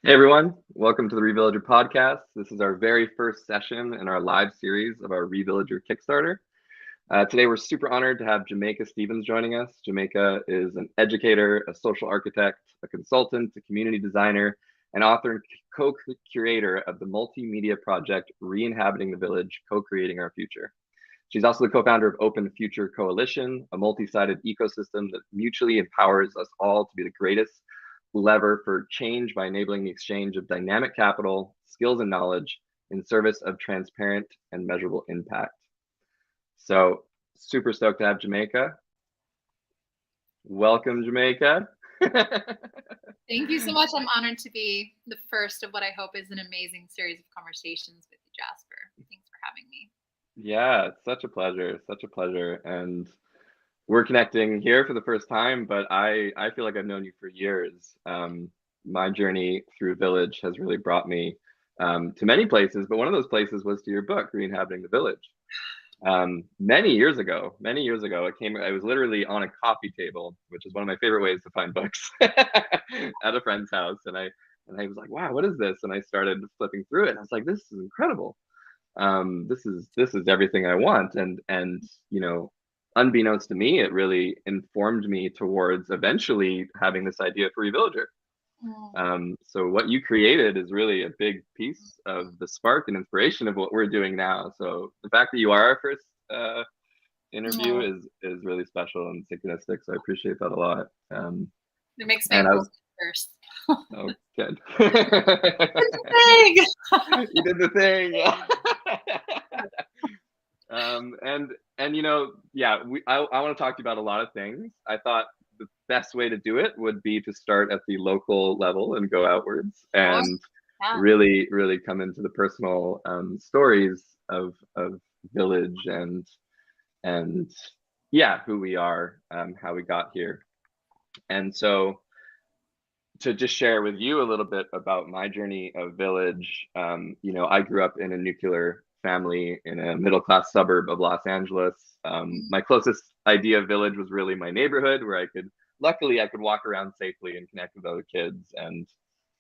Hey everyone, welcome to the reVillager podcast. This is our very first session in our live series of our reVillager Kickstarter. Today we're super honored to have Jamaica Stevens joining us. Jamaica is an educator, a social architect, a consultant, a community designer, and author and co-curator of the multimedia project ReInhabiting the Village, Co-Creating Our Future. She's also the co-founder of Open Future Coalition, a multi-sided ecosystem that mutually empowers us all to be the greatest lever for change by enabling the exchange of dynamic capital, skills, and knowledge in service of transparent and measurable impact. So super stoked to have Jamaica. Welcome, Jamaica. Thank you so much. I'm honored to be the first of what I hope is an amazing series of conversations with you, Jasper. Thanks for having me. Yeah, it's such a pleasure. Such a pleasure. And we're connecting here for the first time, but I feel like I've known you for years. My journey through Village has really brought me to many places, but one of those places was to your book, ReInhabiting the Village. Many years ago, I was literally on a coffee table, which is one of my favorite ways to find books, at a friend's house. And I was like, wow, what is this? And I started flipping through it. And I was like, this is incredible. This is everything I want. And unbeknownst to me, it really informed me towards eventually having this idea for reVillager. So what you created is really a big piece of the spark and inspiration of what we're doing now. So the fact that you are our first interview is really special and synchronistic. So I appreciate that a lot. It makes me first. Oh, good. You did the thing. Yeah. And I want to talk to you about a lot of things. I thought the best way to do it would be to start at the local level and go outwards and really come into the personal stories of Village and who we are, how we got here. And so to just share with you a little bit about my journey of Village, I grew up in a nuclear family in a middle-class suburb of Los Angeles. My closest idea of Village was really my neighborhood, where luckily I could walk around safely and connect with other kids and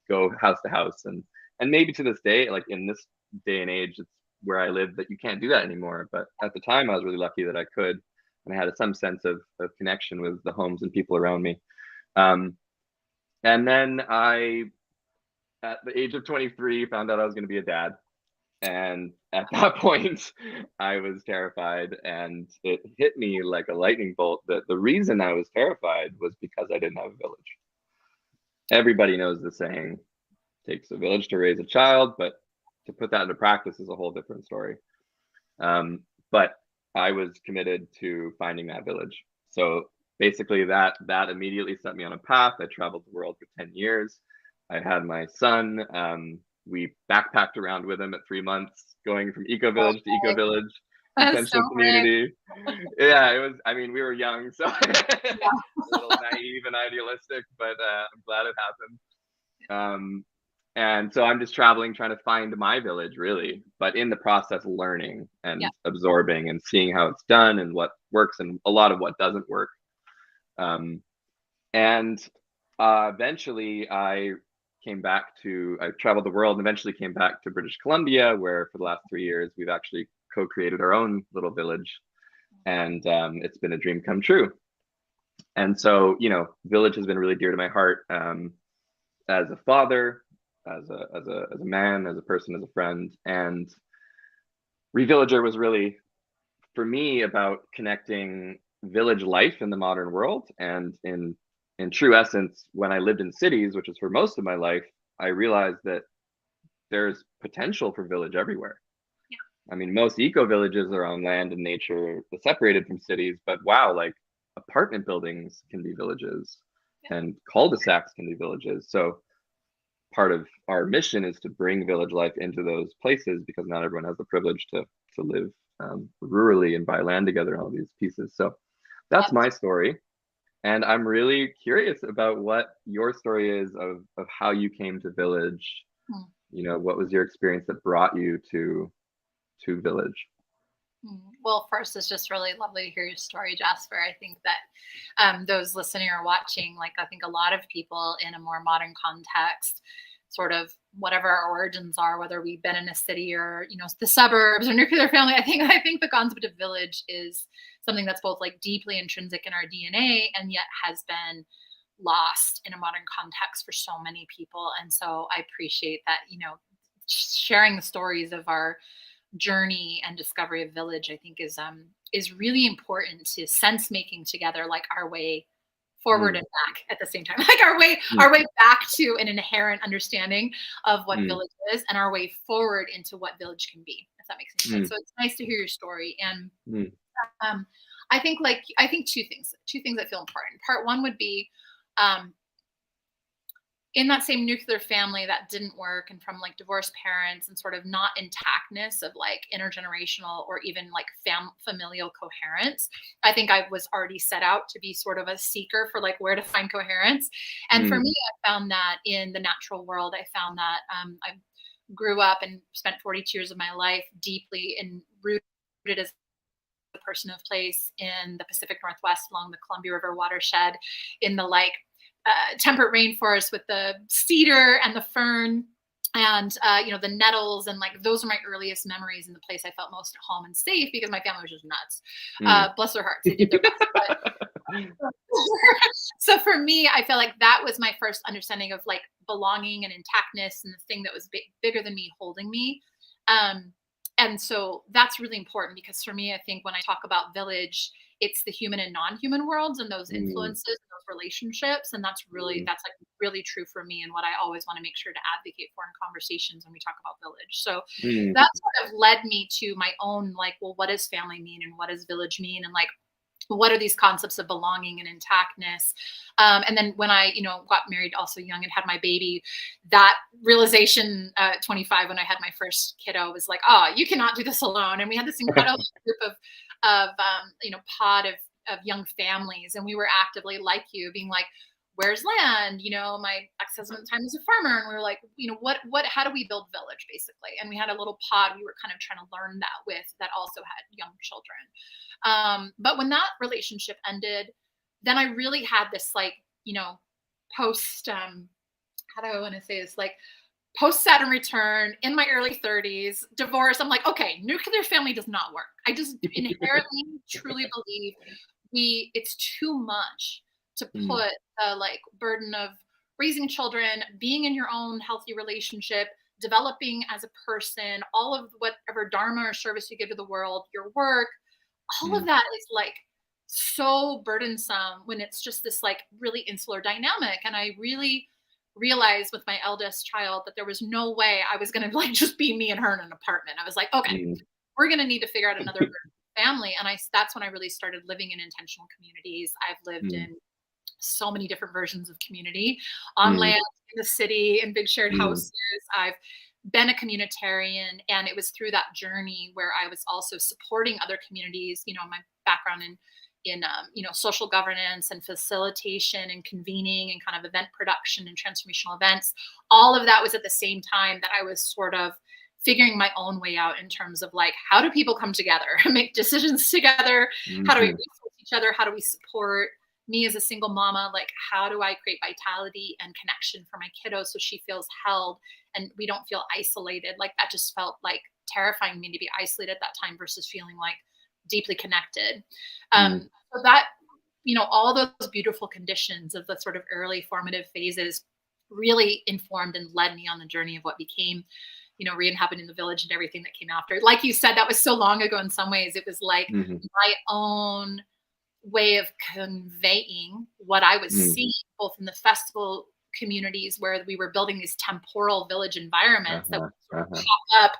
go house to house. And maybe to this day, like in this day and age, it's where I live that you can't do that anymore. But at the time, I was really lucky that I could, and I had some sense of connection with the homes and people around me. And then I, at the age of 23, found out I was going to be a dad. And at that point, I was terrified, and it hit me like a lightning bolt that the reason I was terrified was because I didn't have a village. Everybody knows the saying, takes a village to raise a child, but to put that into practice is a whole different story. But I was committed to finding that village. So basically that immediately set me on a path. I traveled the world for 10 years. I had my son. We backpacked around with him at 3 months, going from eco-village to eco-village, intentional community. Yeah, it was, we were young, so a little naive and idealistic, but I'm glad it happened. And so I'm just traveling, trying to find my village, really, but in the process, learning and absorbing and seeing how it's done and what works and a lot of what doesn't work. Eventually I traveled the world and eventually came back to British Columbia, where for the last 3 years, we've actually co-created our own little village. And it's been a dream come true. And so, Village has been really dear to my heart, as a father, as a man, as a person, as a friend. And reVillager was really, for me, about connecting village life in the modern world. And in true essence, when I lived in cities, which is for most of my life, I realized that there's potential for village everywhere. Yeah. Most eco villages are on land and nature, separated from cities, but wow, like apartment buildings can be villages, and cul-de-sacs can be villages. So part of our mission is to bring village life into those places, because not everyone has the privilege to live rurally and buy land together and all these pieces. So that's my story. And I'm really curious about what your story is of how you came to Village. What was your experience that brought you to Village? Well, first, it's just really lovely to hear your story, Jasper. I think that those listening or watching, I think a lot of people in a more modern context sort of whatever our origins are, whether we've been in a city or, you know, the suburbs or nuclear family. I think the concept of village is something that's both like deeply intrinsic in our DNA and yet has been lost in a modern context for so many people. And so I appreciate that, you know, sharing the stories of our journey and discovery of village, I think is really important to sense making together, like our way forward and back at the same time, like our way back to an inherent understanding of what village is and our way forward into what village can be, if that makes any sense. So it's nice to hear your story. And I think two things that feel important. Part one would be in that same nuclear family that didn't work and from like divorced parents and sort of not intactness of like intergenerational or even like familial coherence. I think I was already set out to be sort of a seeker for like where to find coherence. And for me, I found that in the natural world. I found that I grew up and spent 42 years of my life deeply and rooted as a person of place in the Pacific Northwest along the Columbia River watershed, in the like temperate rainforest with the cedar and the fern and you know, the nettles, and like those are my earliest memories in the place I felt most at home and safe because my family was just nuts. Bless their hearts, they did their best. So for me, I feel like that was my first understanding of like belonging and intactness and the thing that was bigger than me holding me. And so that's really important because for me, I think when I talk about village, it's the human and non-human worlds and those influences, and those relationships. And that's like really true for me and what I always want to make sure to advocate for in conversations when we talk about village. So that sort of led me to my own, like, well, what does family mean and what does village mean? And like, what are these concepts of belonging and intactness? And then when I, you know, got married also young and had my baby, that realization at 25, when I had my first kiddo, was like, oh, you cannot do this alone. And we had this incredible group of you know, pod of young families. And we were actively like you being like, where's land? You know, my ex-husband at the time was a farmer. And we were like, you know, how do we build village basically? And we had a little pod we were kind of trying to learn that with, that also had young children. But when that relationship ended, then I really had this like, you know, post, how do I want to say this? Like post Saturn return in my early 30s, divorce. I'm like, okay, nuclear family does not work. I just inherently truly believe it's too much to put the like burden of raising children, being in your own healthy relationship, developing as a person, all of whatever dharma or service you give to the world, your work, all of that is like so burdensome when it's just this like really insular dynamic. And I really realized with my eldest child that there was no way I was going to like just be me and her in an apartment. I was like, okay, we're going to need to figure out another family. And that's when I really started living in intentional communities. I've lived in so many different versions of community on land, in the city, in big shared houses. I've been a communitarian, and it was through that journey where I was also supporting other communities, you know, my background in you know, social governance and facilitation and convening and kind of event production and transformational events. All of that was at the same time that I was sort of figuring my own way out in terms of like, how do people come together and make decisions together? How do we resource each other? How do we support me as a single mama? Like, how do I create vitality and connection for my kiddo so she feels held and we don't feel isolated? Like that just felt like terrifying me to be isolated at that time versus feeling like deeply connected. So that, you know, all those beautiful conditions of the sort of early formative phases really informed and led me on the journey of what became, you know, ReInhabiting the Village and everything that came after. Like you said, that was so long ago in some ways. It was like my own way of conveying what I was seeing both in the festival communities where we were building these temporal village environments that would sort of pop up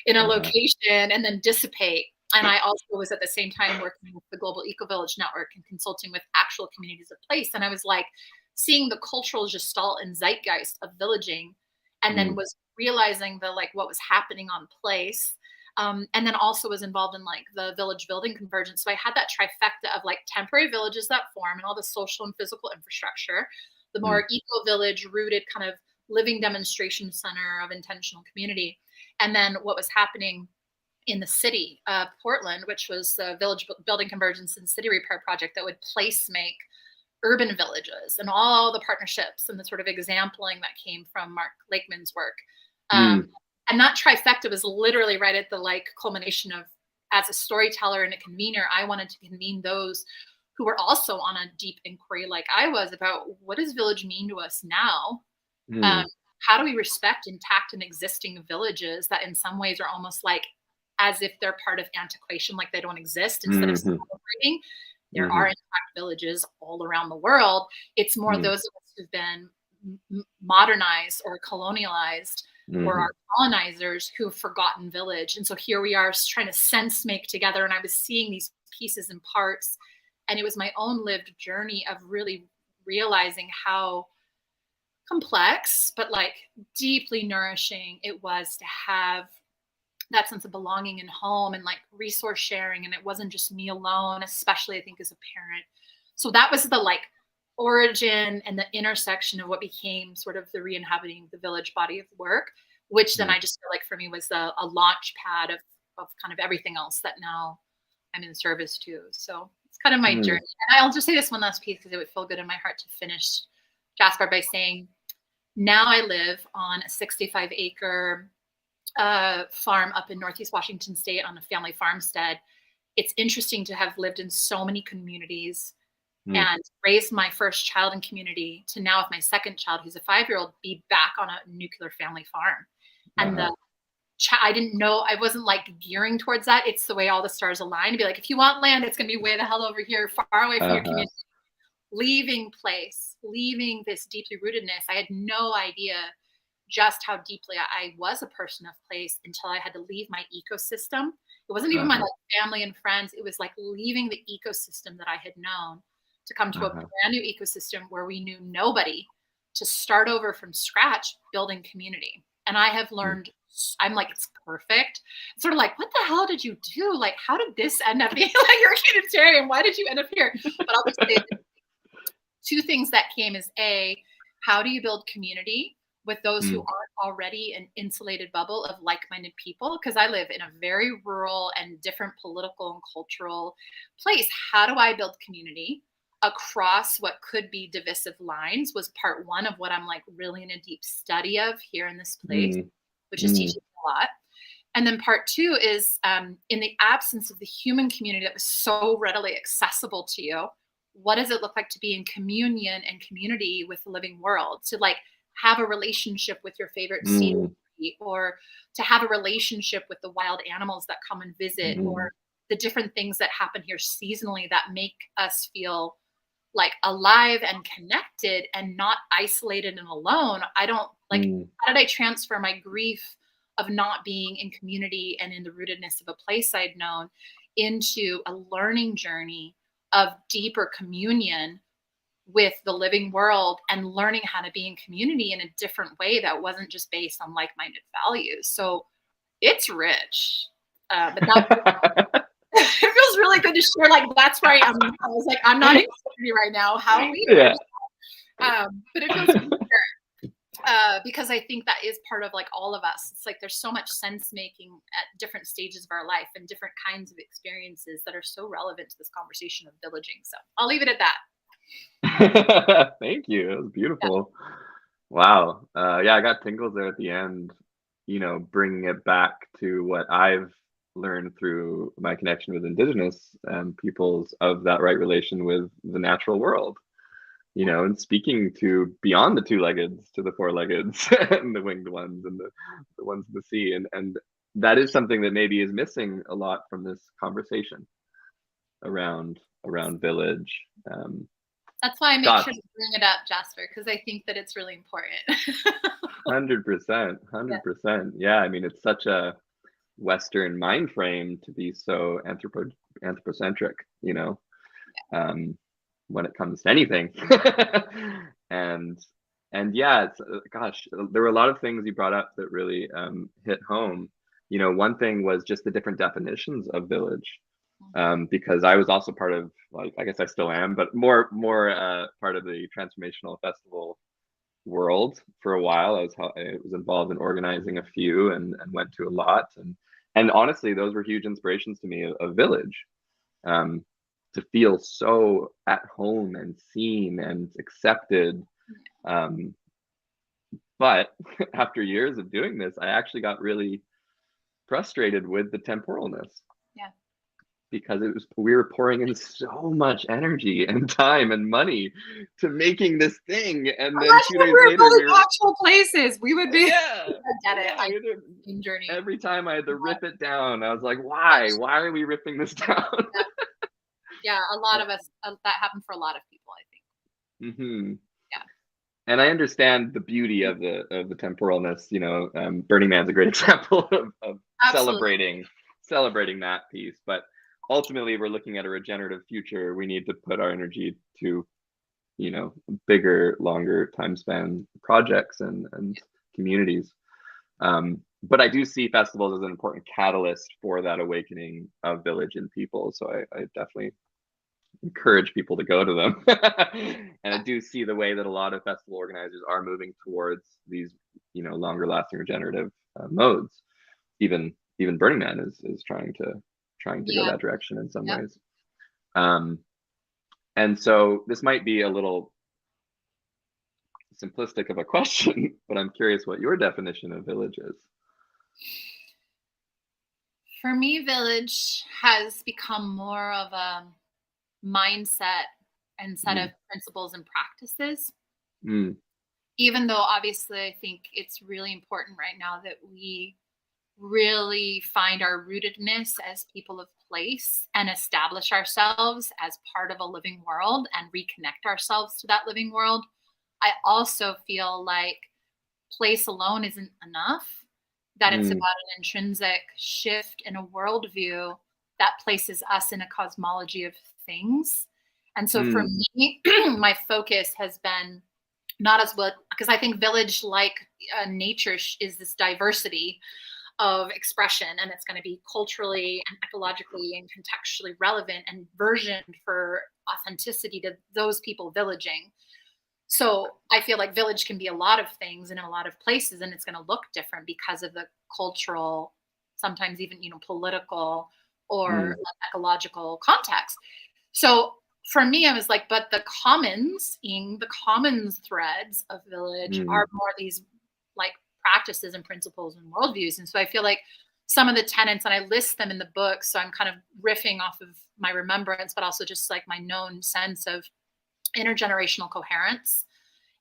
in a location and then dissipate. And I also was at the same time working with the Global Eco Village Network and consulting with actual communities of place. And I was like seeing the cultural gestalt and zeitgeist of villaging, and then was realizing the like what was happening on place. And then also was involved in like the village building convergence. So I had that trifecta of like temporary villages that form and all the social and physical infrastructure, the more eco village rooted kind of living demonstration center of intentional community. And then what was happening in the city of Portland, which was the village building convergence and city repair project that would place make urban villages and all the partnerships and the sort of exampling that came from Mark Lakeman's work. And that trifecta was literally right at the like culmination of, as a storyteller and a convener, I wanted to convene those who were also on a deep inquiry like I was about what does village mean to us now? How do we respect intact and existing villages that in some ways are almost like as if they're part of antiquation, like they don't exist, instead of celebrating? There are intact villages all around the world. It's more those of us who've been modernized or colonialized or our colonizers who've forgotten village. And so here we are trying to sense make together. And I was seeing these pieces and parts. And it was my own lived journey of really realizing how complex, but like deeply nourishing it was to have that sense of belonging and home and like resource sharing. And it wasn't just me alone, especially I think as a parent. So that was the like origin and the intersection of what became sort of the ReInhabiting the Village body of work, which then I just feel like for me was a launch pad of kind of everything else that now I'm in service to. So it's kind of my journey. And I'll just say this one last piece because it would feel good in my heart to finish, Jasper, by saying now I live on a 65-acre farm up in Northeast Washington State on a family farmstead. It's interesting to have lived in so many communities and raised my first child in community to now with my second child, who's a 5-year-old, be back on a nuclear family farm. And I didn't know, I wasn't like gearing towards that. It's the way all the stars align to be like, if you want land, it's going to be way the hell over here, far away from your community. Leaving place, leaving this deeply rootedness. I had no idea just how deeply I was a person of place until I had to leave my ecosystem. It wasn't even my like family and friends. It was like leaving the ecosystem that I had known to come to a brand new ecosystem where we knew nobody, to start over from scratch, building community. And I have learned, I'm like, it's perfect. It's sort of like, what the hell did you do? Like, how did this end up being like, you're a Unitarian? Why did you end up here? But I'll just say two things that came is A, how do you build community with those who aren't already an insulated bubble of like-minded people? Because I live in a very rural and different political and cultural place. How do I build community across what could be divisive lines was part one of what I'm like really in a deep study of here in this place, which is teaching me a lot. And then part two is in the absence of the human community that was so readily accessible to you, what does it look like to be in communion and community with the living world? To like have a relationship with your favorite seed, or to have a relationship with the wild animals that come and visit, or the different things that happen here seasonally that make us feel like alive and connected and not isolated and alone. I don't like, how did I transfer my grief of not being in community and in the rootedness of a place I'd known into a learning journey of deeper communion with the living world and learning how to be in community in a different way that wasn't just based on like-minded values. So it's rich. But that, it feels really good to share. Like, that's where I was like, I'm not in community right now. How weird. But it feels good because I think that is part of like all of us. It's like there's so much sense making at different stages of our life and different kinds of experiences that are so relevant to this conversation of villaging. So I'll leave it at that. Thank you. It was beautiful. Wow. Yeah, I got tingles there at the end, you know, bringing it back to what I've learned through my connection with Indigenous peoples of that right relation with the natural world, you know, and speaking to beyond the two-leggeds to the four-leggeds and the winged ones and the ones in the sea. And that is something that maybe is missing a lot from this conversation around village. That's why I make sure to bring it up, Jasper, because I think that it's really important. 100%. Yeah, I mean, it's such a Western mind frame to be so anthropocentric, you know, when it comes to anything. and yeah, it's, gosh, there were a lot of things you brought up that really hit home. You know, one thing was just the different definitions of village. Because I was also part of, like, I guess I still am, but more part of the Transformational Festival world for a while. I was involved in organizing a few and went to a lot. And honestly, those were huge inspirations to me of village. to feel so at home and seen and accepted. But after years of doing this, I actually got really frustrated with the temporalness. Yeah. Because we were pouring in so much energy and time and money to making this thing, and then 2 days later we were actual places. We would be. Yeah, I get it. Journey. Every time I had to rip it down, I was like, why are we ripping this down? Yeah, a lot of us, that happened for a lot of people, I think. Yeah. And I understand the beauty of the temporalness. Burning Man's a great example of celebrating that piece. But ultimately, we're looking at a regenerative future. We need to put our energy to, bigger, longer time span projects and communities. But I do see festivals as an important catalyst for that awakening of village in people. So I definitely encourage people to go to them. And I do see the way that a lot of festival organizers are moving towards these, longer lasting regenerative modes. Even Burning Man is trying to go that direction in some ways. And so this might be a little simplistic of a question, but I'm curious what your definition of village is. For me, village has become more of a mindset and set of principles and practices. Even though obviously I think it's really important right now that we really find our rootedness as people of place and establish ourselves as part of a living world and reconnect ourselves to that living world. I also feel like place alone isn't enough, that it's about an intrinsic shift in a worldview that places us in a cosmology of things. And so for me, my focus has been not as what, because I think village, like nature, is this diversity of expression, and it's going to be culturally and ecologically and contextually relevant and versioned for authenticity to those people villaging. So I feel like village can be a lot of things and in a lot of places, and it's going to look different because of the cultural, sometimes even, political or ecological context. So for me, I was like, but the commons threads of village are more these like practices and principles and worldviews. And so I feel like some of the tenets, and I list them in the book, so I'm kind of riffing off of my remembrance, but also just like my known sense of intergenerational coherence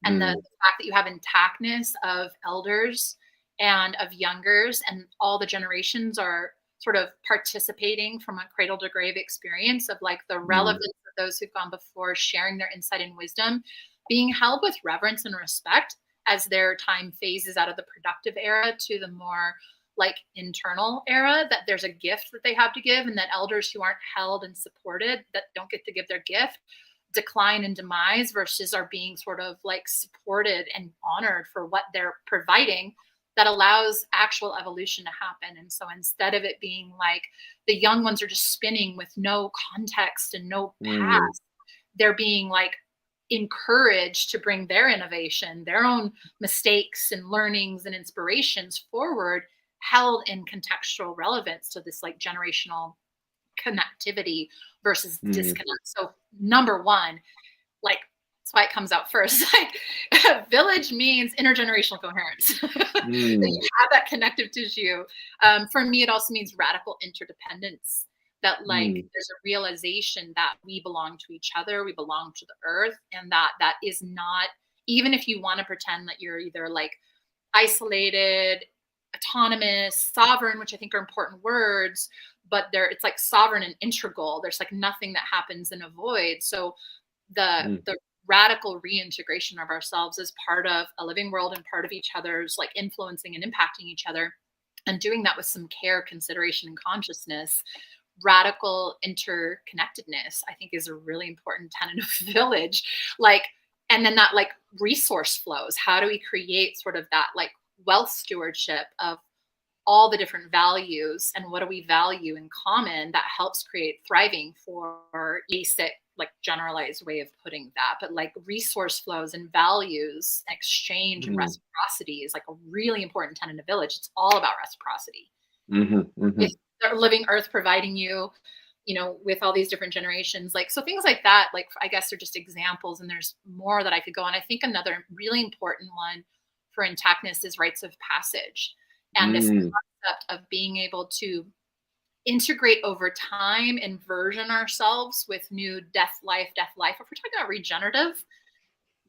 and the fact that you have intactness of elders and of youngers, and all the generations are sort of participating from a cradle to grave experience of like the relevance of those who've gone before, sharing their insight and wisdom, being held with reverence and respect as their time phases out of the productive era to the more like internal era, that there's a gift that they have to give, and that elders who aren't held and supported, that don't get to give their gift, decline and demise, versus are being sort of like supported and honored for what they're providing, that allows actual evolution to happen. And so instead of it being like the young ones are just spinning with no context and no past, they're being like encouraged to bring their innovation, their own mistakes and learnings and inspirations forward, held in contextual relevance to this like generational connectivity versus disconnect. So number one, like, that's why it comes out first. Like, village means intergenerational coherence. That you have that connective tissue. For me, it also means radical interdependence. That like there's a realization that we belong to each other, we belong to the earth, and that is not, even if you want to pretend that you're either like isolated, autonomous, sovereign, which I think are important words, but it's like sovereign and integral. There's like nothing that happens in a void. So the radical reintegration of ourselves as part of a living world and part of each other's like influencing and impacting each other, and doing that with some care, consideration, and consciousness. Radical interconnectedness, I think, is a really important tenet of village. Like, and then that like resource flows. How do we create sort of that like wealth stewardship of all the different values, and what do we value in common that helps create thriving for basic, like generalized way of putting that, but like resource flows and values, exchange and reciprocity is like a really important tenet of village. It's all about reciprocity. If the living earth providing you you know, with all these different generations, like, so things like that, like, I guess are just examples, and there's more that I could go on. I think another really important one for intactness is rites of passage, and this concept of being able to integrate over time and version ourselves with new death, life. If we're talking about regenerative,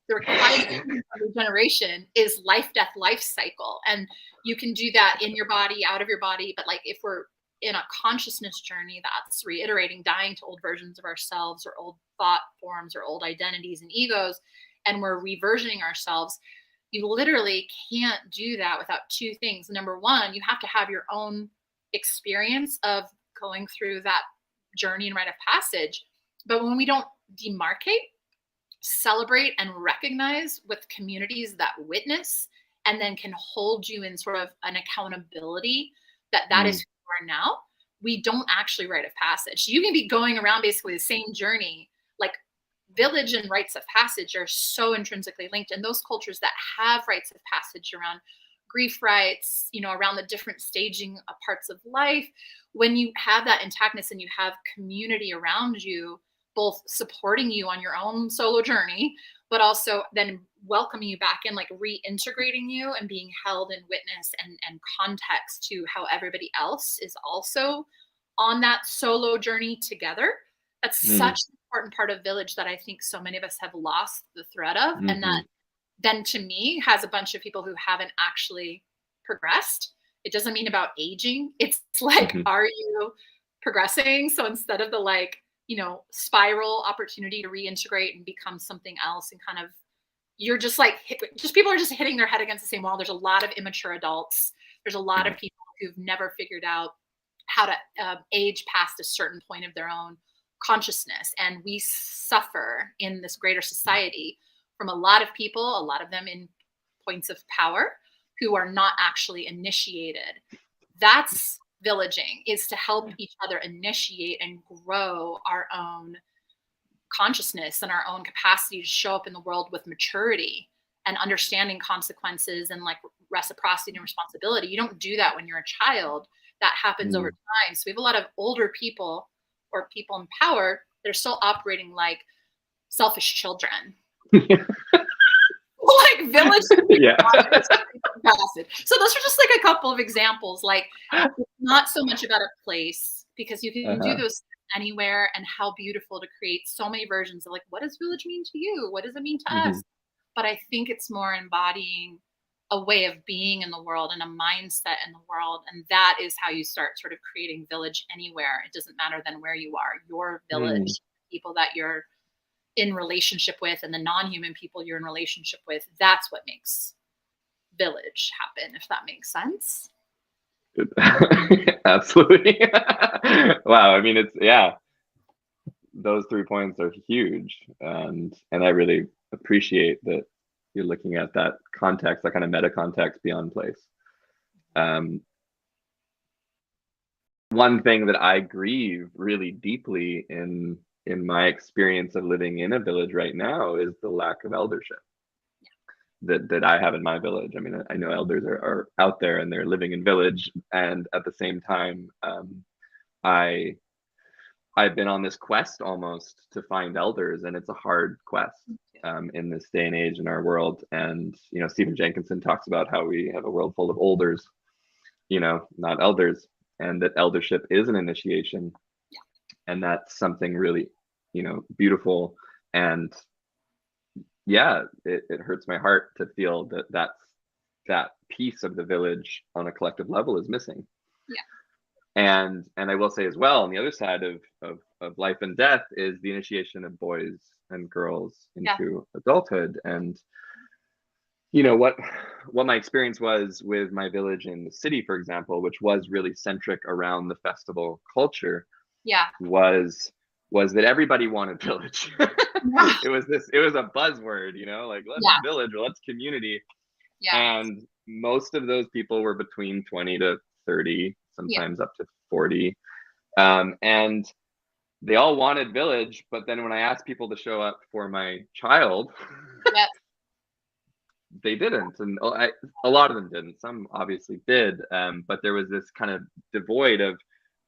the requirement of regeneration is life, death, life cycle. And you can do that in your body, out of your body. But like, if we're in a consciousness journey that's reiterating, dying to old versions of ourselves or old thought forms or old identities and egos, and we're reversioning ourselves, you literally can't do that without two things. Number one, you have to have your own experience of going through that journey and rite of passage. But when we don't demarcate, celebrate, and recognize with communities that witness and then can hold you in sort of an accountability that is who you are now, we don't actually rite of passage. You can be going around basically the same journey. Like, village and rites of passage are so intrinsically linked. And those cultures that have rites of passage around grief rites, you know, around the different staging of parts of life, when you have that intactness and you have community around you, both supporting you on your own solo journey, but also then welcoming you back in, like reintegrating you and being held in witness and context to how everybody else is also on that solo journey together. That's such an important part of village that I think so many of us have lost the thread of. And that then, to me, has a bunch of people who haven't actually progressed. It doesn't mean about aging. It's like, are you progressing? So instead of the, like, you know, spiral opportunity to reintegrate and become something else, and kind of, you're just like, just people are just hitting their head against the same wall. There's a lot of immature adults. There's a lot of people who've never figured out how to age past a certain point of their own consciousness. And we suffer in this greater society from a lot of people, a lot of them in points of power, who are not actually initiated. That's villaging, is to help each other initiate and grow our own consciousness and our own capacity to show up in the world with maturity and understanding consequences and like reciprocity and responsibility. You don't do that when you're a child. That happens over time. So we have a lot of older people or people in power that are still operating like selfish children. Like village. Yeah. So those are just like a couple of examples. Like, it's not so much about a place, because you can do those anywhere, and how beautiful to create so many versions of like, what does village mean to you? What does it mean to us? But I think it's more embodying a way of being in the world and a mindset in the world. And that is how you start sort of creating village anywhere. It doesn't matter then where you are, your village, people that you're in relationship with, and the non-human people you're in relationship with. That's what makes village happen, if that makes sense. Absolutely. Wow. I mean, it's, yeah, those 3 points are huge. And I really appreciate that you're looking at that context, that kind of meta context beyond place. One thing that I grieve really deeply in my experience of living in a village right now is the lack of eldership that I have in my village. I mean, I know elders are out there and they're living in village, and at the same time, I've been on this quest almost to find elders, and it's a hard quest in this day and age in our world. And, you know, Stephen Jenkinson talks about how we have a world full of olders, you know, not elders, and that eldership is an initiation. And that's something really, you know, beautiful. And yeah, it hurts my heart to feel that piece of the village on a collective level is missing. And I will say as well, on the other side of life and death is the initiation of boys and girls into adulthood. And you know what my experience was with my village in the city, for example, which was really centric around the festival culture, was that everybody wanted village. It was a buzzword, you know, like let's village or let's community. And most of those people were between 20 to 30, sometimes up to 40. And they all wanted village, but then when I asked people to show up for my child, they didn't. And a lot of them didn't. Some obviously did. But there was this kind of devoid of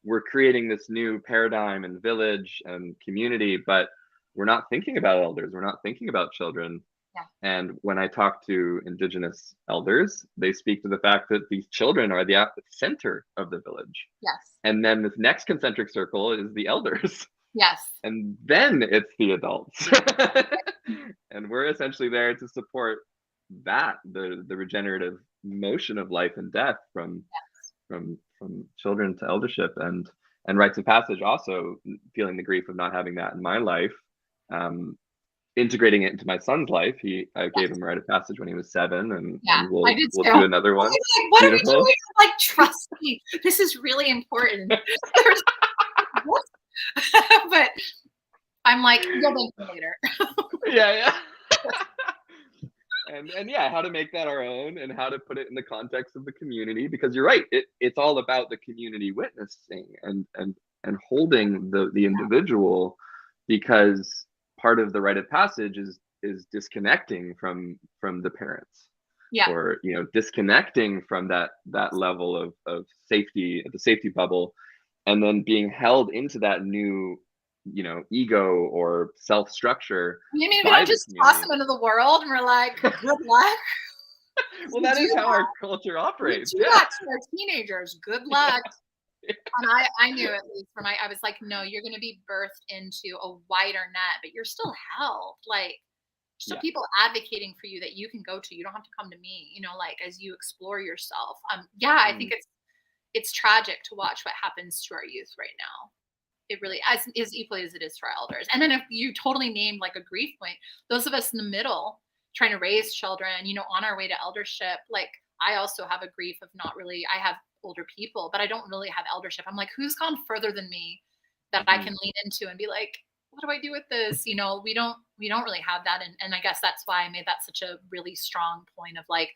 we're creating this new paradigm and village and community, but we're not thinking about elders. We're not thinking about children. Yeah. And when I talk to Indigenous elders, they speak to the fact that these children are the center of the village. Yes. And then this next concentric circle is the elders. Yes. And then it's the adults. And we're essentially there to support that, the regenerative motion of life and death from children to eldership, and rites of passage, also feeling the grief of not having that in my life, integrating it into my son's life. I gave him a rite of passage when he was 7, and we'll do another one. Like, what Beautiful. Are we doing? Like, trust me, this is really important. But I'm like, you'll make me later. Yeah. And yeah, how to make that our own, and how to put it in the context of the community, because you're right, it's all about the community witnessing and holding the individual, because part of the rite of passage is disconnecting from the parents, or disconnecting from that level of safety, the safety bubble, and then being held into that new ego or self structure. You mean we don't just toss them into the world and we're like, good luck? Well, that is how our culture operates. We do that to our teenagers. Good luck. And I knew, at least for I was like, no, you're going to be birthed into a wider net, but you're still held. Like, still people advocating for you that you can go to. You don't have to come to me, like, as you explore yourself. I think it's tragic to watch what happens to our youth right now. It really is equally as it is for our elders. And then if you totally named like a grief point, those of us in the middle trying to raise children, on our way to eldership, like, I also have a grief of not really, I have older people, but I don't really have eldership. I'm like, who's gone further than me that I can lean into and be like, what do I do with this? We don't really have that. And I guess that's why I made that such a really strong point of like,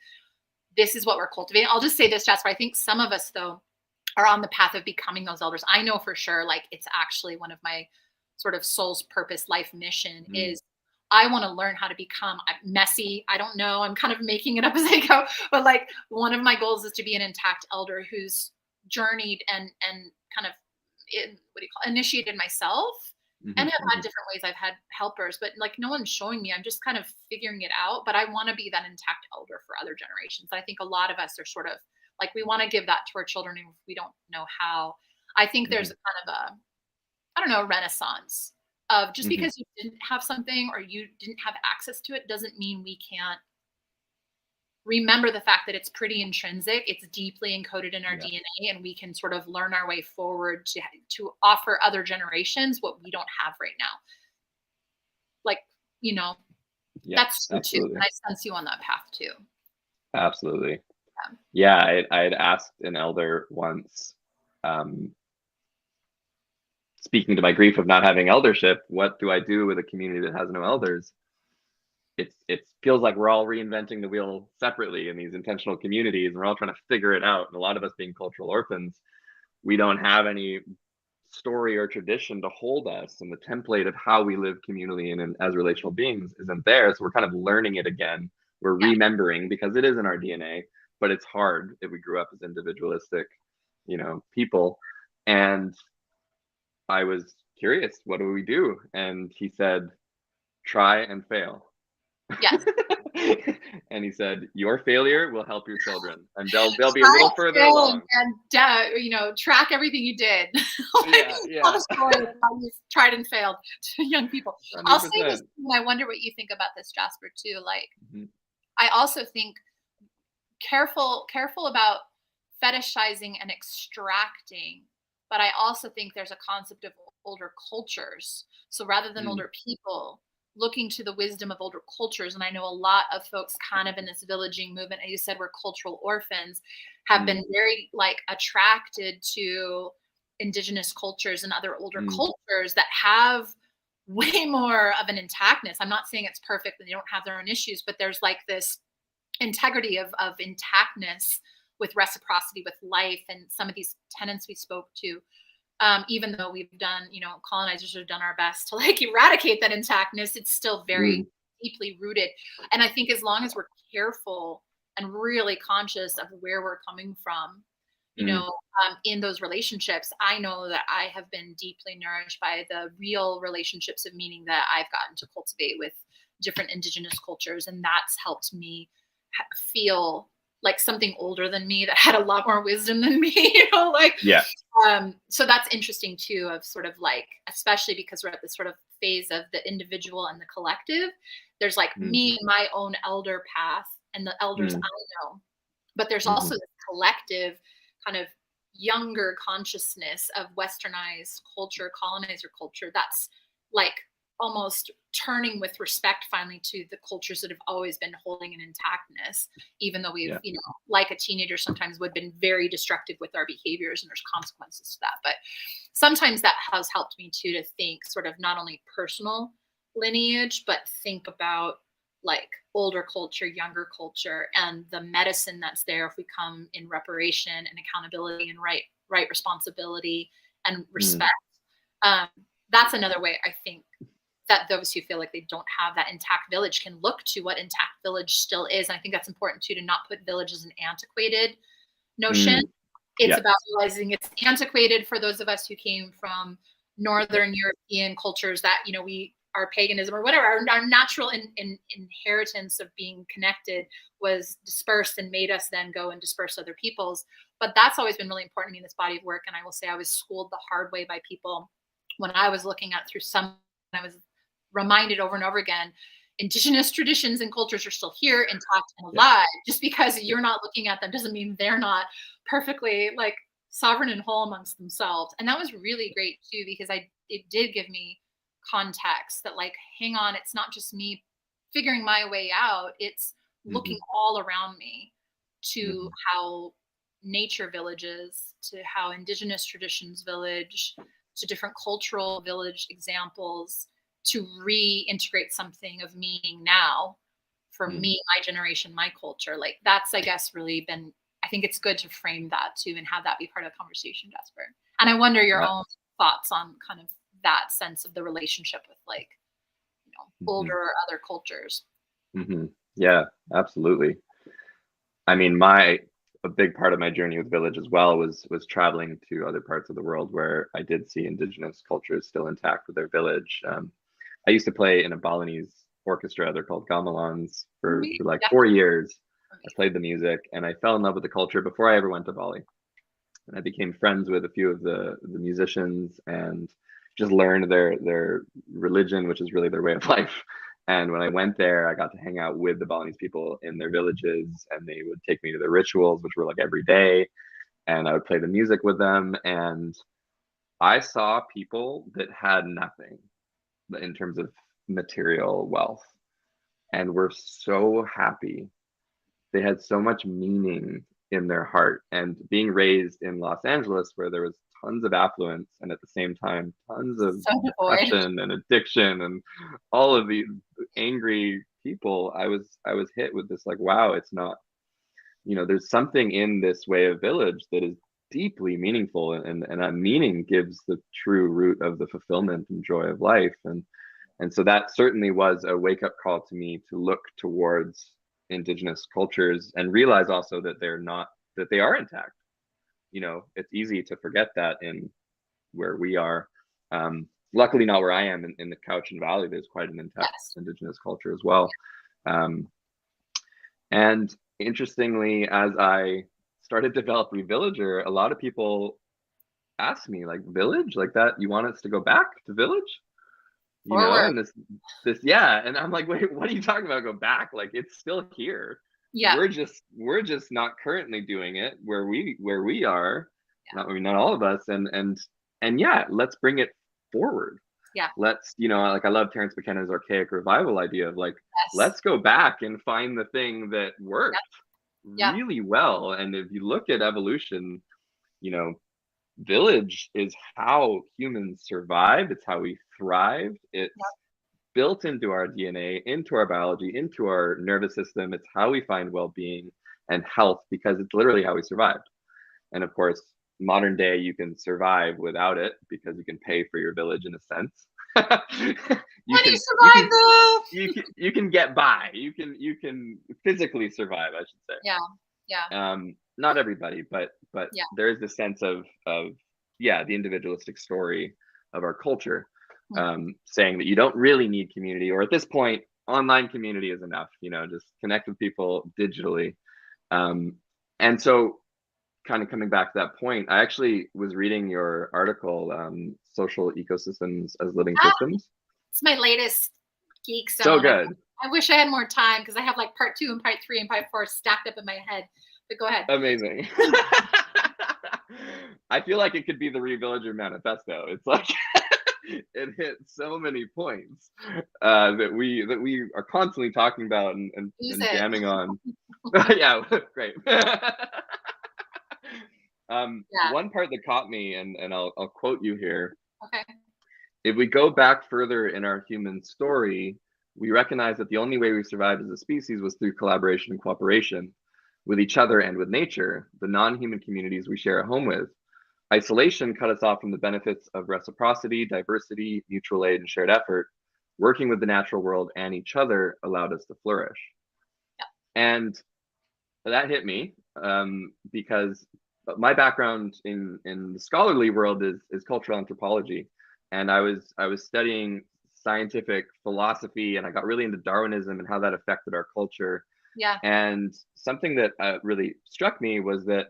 this is what we're cultivating. I'll just say this, Jasper. I think some of us, though, are on the path of becoming those elders. I know for sure, like, it's actually one of my sort of soul's purpose life mission is I want to learn how to become messy. I don't know. I'm kind of making it up as I go, but like, one of my goals is to be an intact elder who's journeyed and kind of initiated myself, and have had different ways. I've had helpers, but like, no one's showing me. I'm just kind of figuring it out, but I want to be that intact elder for other generations. I think a lot of us are sort of like, we want to give that to our children if we don't know how. I think there's a kind of a renaissance of just because you didn't have something or you didn't have access to it doesn't mean we can't remember the fact that it's pretty intrinsic. It's deeply encoded in our DNA, and we can sort of learn our way forward to offer other generations what we don't have right now. Like, that's true too. And I sense you on that path too. Absolutely. Yeah, I had asked an elder once, speaking to my grief of not having eldership, what do I do with a community that has no elders? It feels like we're all reinventing the wheel separately in these intentional communities, and we're all trying to figure it out. And a lot of us being cultural orphans, we don't have any story or tradition to hold us, and the template of how we live communally and as relational beings isn't there. So we're kind of learning it again. We're remembering, because it is in our DNA, but it's hard if we grew up as individualistic, people. And I was curious, what do we do? And he said, try and fail. Yes. And he said, your failure will help your children, and they'll be a little further along. And track everything you did. Tell the story of how you tried and failed to young people. 100%. I'll say this, and I wonder what you think about this, Jasper, too. Like, I also think careful about fetishizing and extracting, but I also think there's a concept of older cultures. So rather than older people, looking to the wisdom of older cultures. And I know a lot of folks kind of in this villaging movement, as you said, we're cultural orphans, have been very like attracted to indigenous cultures and other older cultures that have way more of an intactness. I'm not saying it's perfect and they don't have their own issues, but there's like this integrity of intactness with reciprocity with life, and some of these tenets we spoke to. Even though we've done, colonizers have done our best to like eradicate that intactness, it's still very deeply rooted. And I think as long as we're careful and really conscious of where we're coming from, you know, in those relationships, I know that I have been deeply nourished by the real relationships of meaning that I've gotten to cultivate with different indigenous cultures. And that's helped me feel like something older than me that had a lot more wisdom than me, you know, like, so that's interesting too, of sort of like, especially because we're at this sort of phase of the individual and the collective. There's like me, my own elder path, and the elders I know, but there's also this collective kind of younger consciousness of westernized culture, colonizer culture, that's like almost turning with respect finally to the cultures that have always been holding an intactness, even though we've, you know, like a teenager sometimes would have been very destructive with our behaviors, and there's consequences to that. But sometimes that has helped me too, to think sort of not only personal lineage, but think about like older culture, younger culture, and the medicine that's there if we come in reparation and accountability and right responsibility and respect. That's another way I think that those who feel like they don't have that intact village can look to what intact village still is. And I think that's important too, to not put village as an antiquated notion. It's about realizing it's antiquated for those of us who came from Northern European cultures that, you know, our paganism or whatever, our natural inheritance of being connected was dispersed and made us then go and disperse other peoples. But that's always been really important to me in this body of work. And I will say I was schooled the hard way by people when I was looking at through I was reminded over and over again, indigenous traditions and cultures are still here, intact and alive. Just because you're not looking at them doesn't mean they're not perfectly like sovereign and whole amongst themselves. And that was really great too, because it did give me context that like, hang on, it's not just me figuring my way out. It's looking all around me to how nature villages, to how indigenous traditions village, to different cultural village examples, to reintegrate something of meaning now for me, my generation, my culture. Like that's, I guess, really been, I think it's good to frame that too and have that be part of the conversation, Jasper. And I wonder your own thoughts on kind of that sense of the relationship with like, you know, older or other cultures. Yeah, absolutely. I mean, a big part of my journey with Village as well was traveling to other parts of the world where I did see indigenous cultures still intact with their village. I used to play in a Balinese orchestra. They're called gamelans for like 4 years. I played the music and I fell in love with the culture before I ever went to Bali. And I became friends with a few of the musicians and just learned their religion, which is really their way of life. And when I went there, I got to hang out with the Balinese people in their villages, and they would take me to their rituals, which were like every day. And I would play the music with them. And I saw people that had nothing in terms of material wealth and were so happy. They had so much meaning in their heart. And being raised in Los Angeles, where there was tons of affluence and at the same time tons of depression and addiction and all of these angry people, I was hit with this like, wow, it's not, you know, there's something in this way of village that is deeply meaningful, and that meaning gives the true root of the fulfillment and joy of life. And so that certainly was a wake-up call to me to look towards indigenous cultures and realize also that they are intact. You know, it's easy to forget that in where we are. Luckily not where I am in the Cowichan Valley. There's quite an intact indigenous culture as well. And interestingly, as I started to develop reVillager, a lot of people asked me like, village like that, you want us to go back to village? You know, and this and I'm like, wait, what are you talking about? Go back? Like, it's still here. We're just not currently doing it where we are. Not all of us. And let's bring it forward. Let's, you know, like I love Terence McKenna's archaic revival idea of like, let's go back and find the thing that worked really well. And if you look at evolution, you know, village is how humans survived. It's how we thrived. It's built into our DNA, into our biology, into our nervous system. It's how we find well-being and health, because it's literally how we survived. And of course, modern day, you can survive without it because you can pay for your village in a sense. You can get by. You can physically survive, I should say. not everybody, but Yeah. there is this sense of yeah, the individualistic story of our culture, saying that you don't really need community, or at this point, online community is enough. You know, just connect with people digitally. And so, kind of coming back to that point, I actually was reading your article, Social Ecosystems as Living Systems. It's my latest geek zone. So good. I wish I had more time because I have like part 2 and part 3 and part 4 stacked up in my head. But go ahead. Amazing. I feel like it could be the reVillager manifesto. It's like it hits so many points that we are constantly talking about and jamming on. Yeah, great. One part that caught me, and I'll quote you here. Okay. If we go back further in our human story, we recognize that the only way we survived as a species was through collaboration and cooperation with each other and with nature, the non-human communities we share a home with. Isolation cut us off from the benefits of reciprocity, diversity, mutual aid, and shared effort. Working with the natural world and each other allowed us to flourish. Yeah. And that hit me because my background in the scholarly world is cultural anthropology. And I was studying scientific philosophy, and I got really into Darwinism and how that affected our culture. Yeah. And something that really struck me was that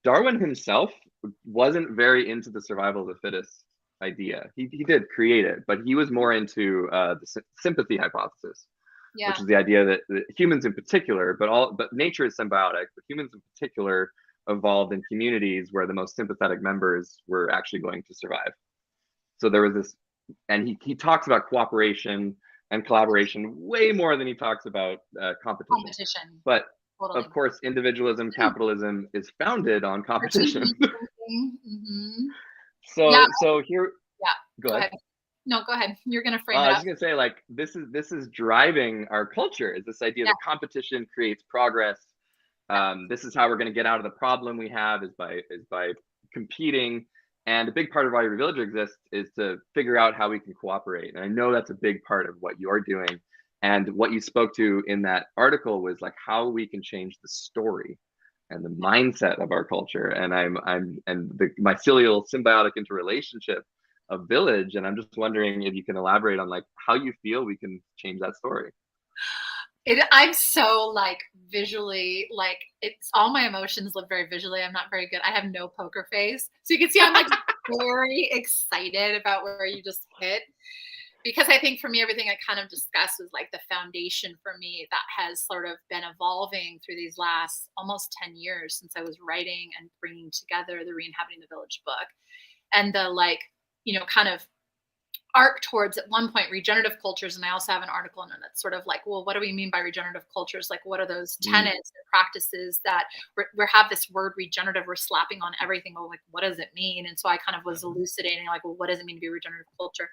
Darwin himself wasn't very into the survival of the fittest idea. He did create it, but he was more into the sympathy hypothesis, which is the idea that humans in particular, but nature is symbiotic, but humans in particular evolved in communities where the most sympathetic members were actually going to survive. So there was this, and he talks about cooperation and collaboration way more than he talks about competition. But totally. Of course, individualism, capitalism is founded on competition. So here, go ahead. No, go ahead. You're going to frame it up. I was just going to say, like, this is driving our culture, is this idea that competition creates progress. This is how we're going to get out of the problem we have, is by competing. And a big part of why reVillager exists is to figure out how we can cooperate. And I know that's a big part of what you're doing. And what you spoke to in that article was like how we can change the story and the mindset of our culture. And the mycelial symbiotic interrelationship of Village. And I'm just wondering if you can elaborate on like how you feel we can change that story. I'm so like visually, like it's all my emotions live very visually. I'm not very good. I have no poker face. So you can see I'm like very excited about where you just hit. Because I think for me, everything I kind of discussed was like the foundation for me that has sort of been evolving through these last almost 10 years since I was writing and bringing together the ReInhabiting the Village book. And the like, you know, kind of arc towards at one point regenerative cultures. And I also have an article in it that's sort of like, well, what do we mean by regenerative cultures? Like, what are those tenets and practices that we have this word regenerative, we're slapping on everything. Well, like, what does it mean? And so I kind of was elucidating like, well, what does it mean to be a regenerative culture?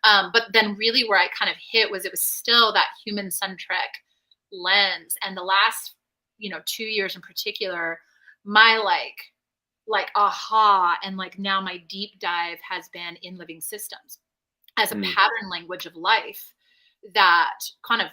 But then really where I kind of hit was it was still that human centric lens. And the last, 2 years in particular, my like aha, and like now my deep dive has been in living systems as a pattern language of life that kind of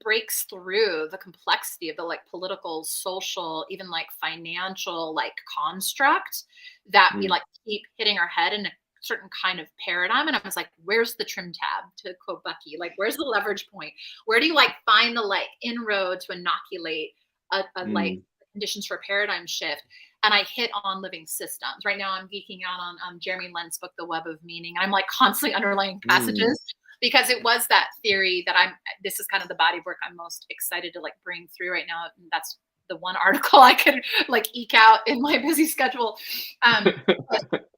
breaks through the complexity of the like political, social, even like financial like construct that we like keep hitting our head in a certain kind of paradigm. And I was like, where's the trim tab, to quote Bucky? Like, where's the leverage point? Where do you like find the like inroad to inoculate a like conditions for a paradigm shift? And I hit on living systems. Right now I'm geeking out on Jeremy Lent's book, The Web of Meaning. I'm like constantly underlying passages because it was that theory that this is kind of the body of work I'm most excited to like bring through right now. And that's the one article I could like eke out in my busy schedule. But,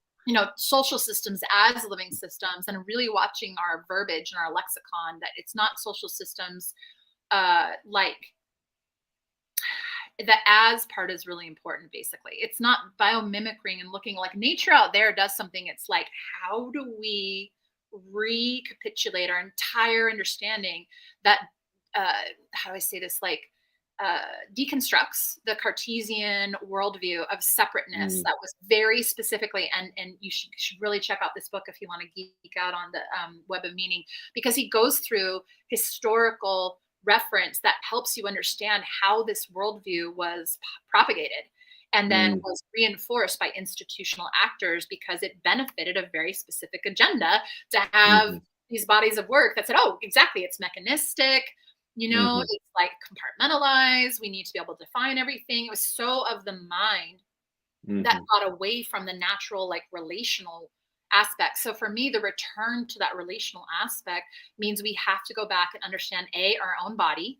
social systems as living systems, and really watching our verbiage and our lexicon, that it's not social systems like the as part is really important. Basically, it's not biomimicry and looking like nature out there does something. It's like, how do we recapitulate our entire understanding that how do I say this, like deconstructs the Cartesian worldview of separateness that was very specifically, and you should really check out this book if you want to geek out on the Web of Meaning, because he goes through historical reference that helps you understand how this worldview was propagated and then was reinforced by institutional actors because it benefited a very specific agenda to have these bodies of work that said, oh, exactly, it's mechanistic, it's like compartmentalized. We need to be able to define everything. It was so of the mind that got away from the natural, like relational aspect. So for me, the return to that relational aspect means we have to go back and understand our own body,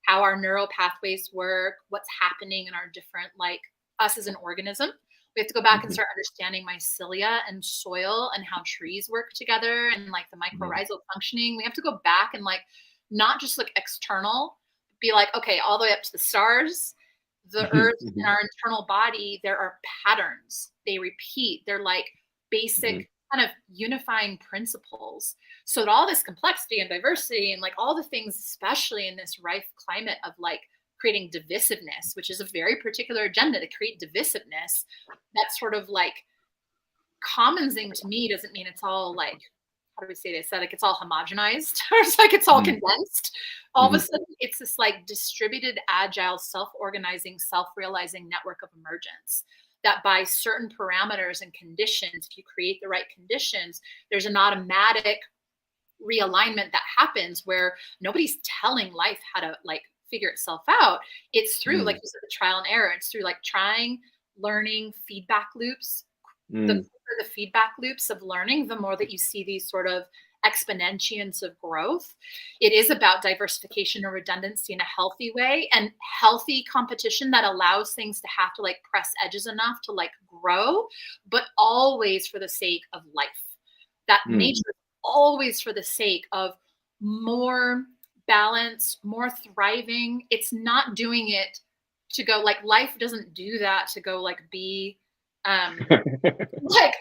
how our neural pathways work, what's happening in our different, like us as an organism. We have to go back and start understanding mycelia and soil and how trees work together and like the mycorrhizal functioning. We have to go back and like not just look external, be like, okay, all the way up to the stars, the earth, and our internal body, there are patterns. They repeat. They're like basic kind of unifying principles. So that all this complexity and diversity and like all the things, especially in this rife climate of like creating divisiveness, which is a very particular agenda to create divisiveness, that sort of like commonsing to me doesn't mean it's all like, how do we say this? That like it's all homogenized or it's like it's all condensed. All of a sudden, it's this like distributed, agile, self-organizing, self-realizing network of emergence that by certain parameters and conditions, if you create the right conditions, there's an automatic realignment that happens where nobody's telling life how to like figure itself out. It's through, like you said, the trial and error. It's through like trying, learning, feedback loops. The quicker the feedback loops of learning, the more that you see these sort of exponentiations of growth. It is about diversification and redundancy in a healthy way and healthy competition that allows things to have to like press edges enough to like grow, but always for the sake of life. That nature is always for the sake of more balance, more thriving. It's not doing it to go like life doesn't do that to go like be like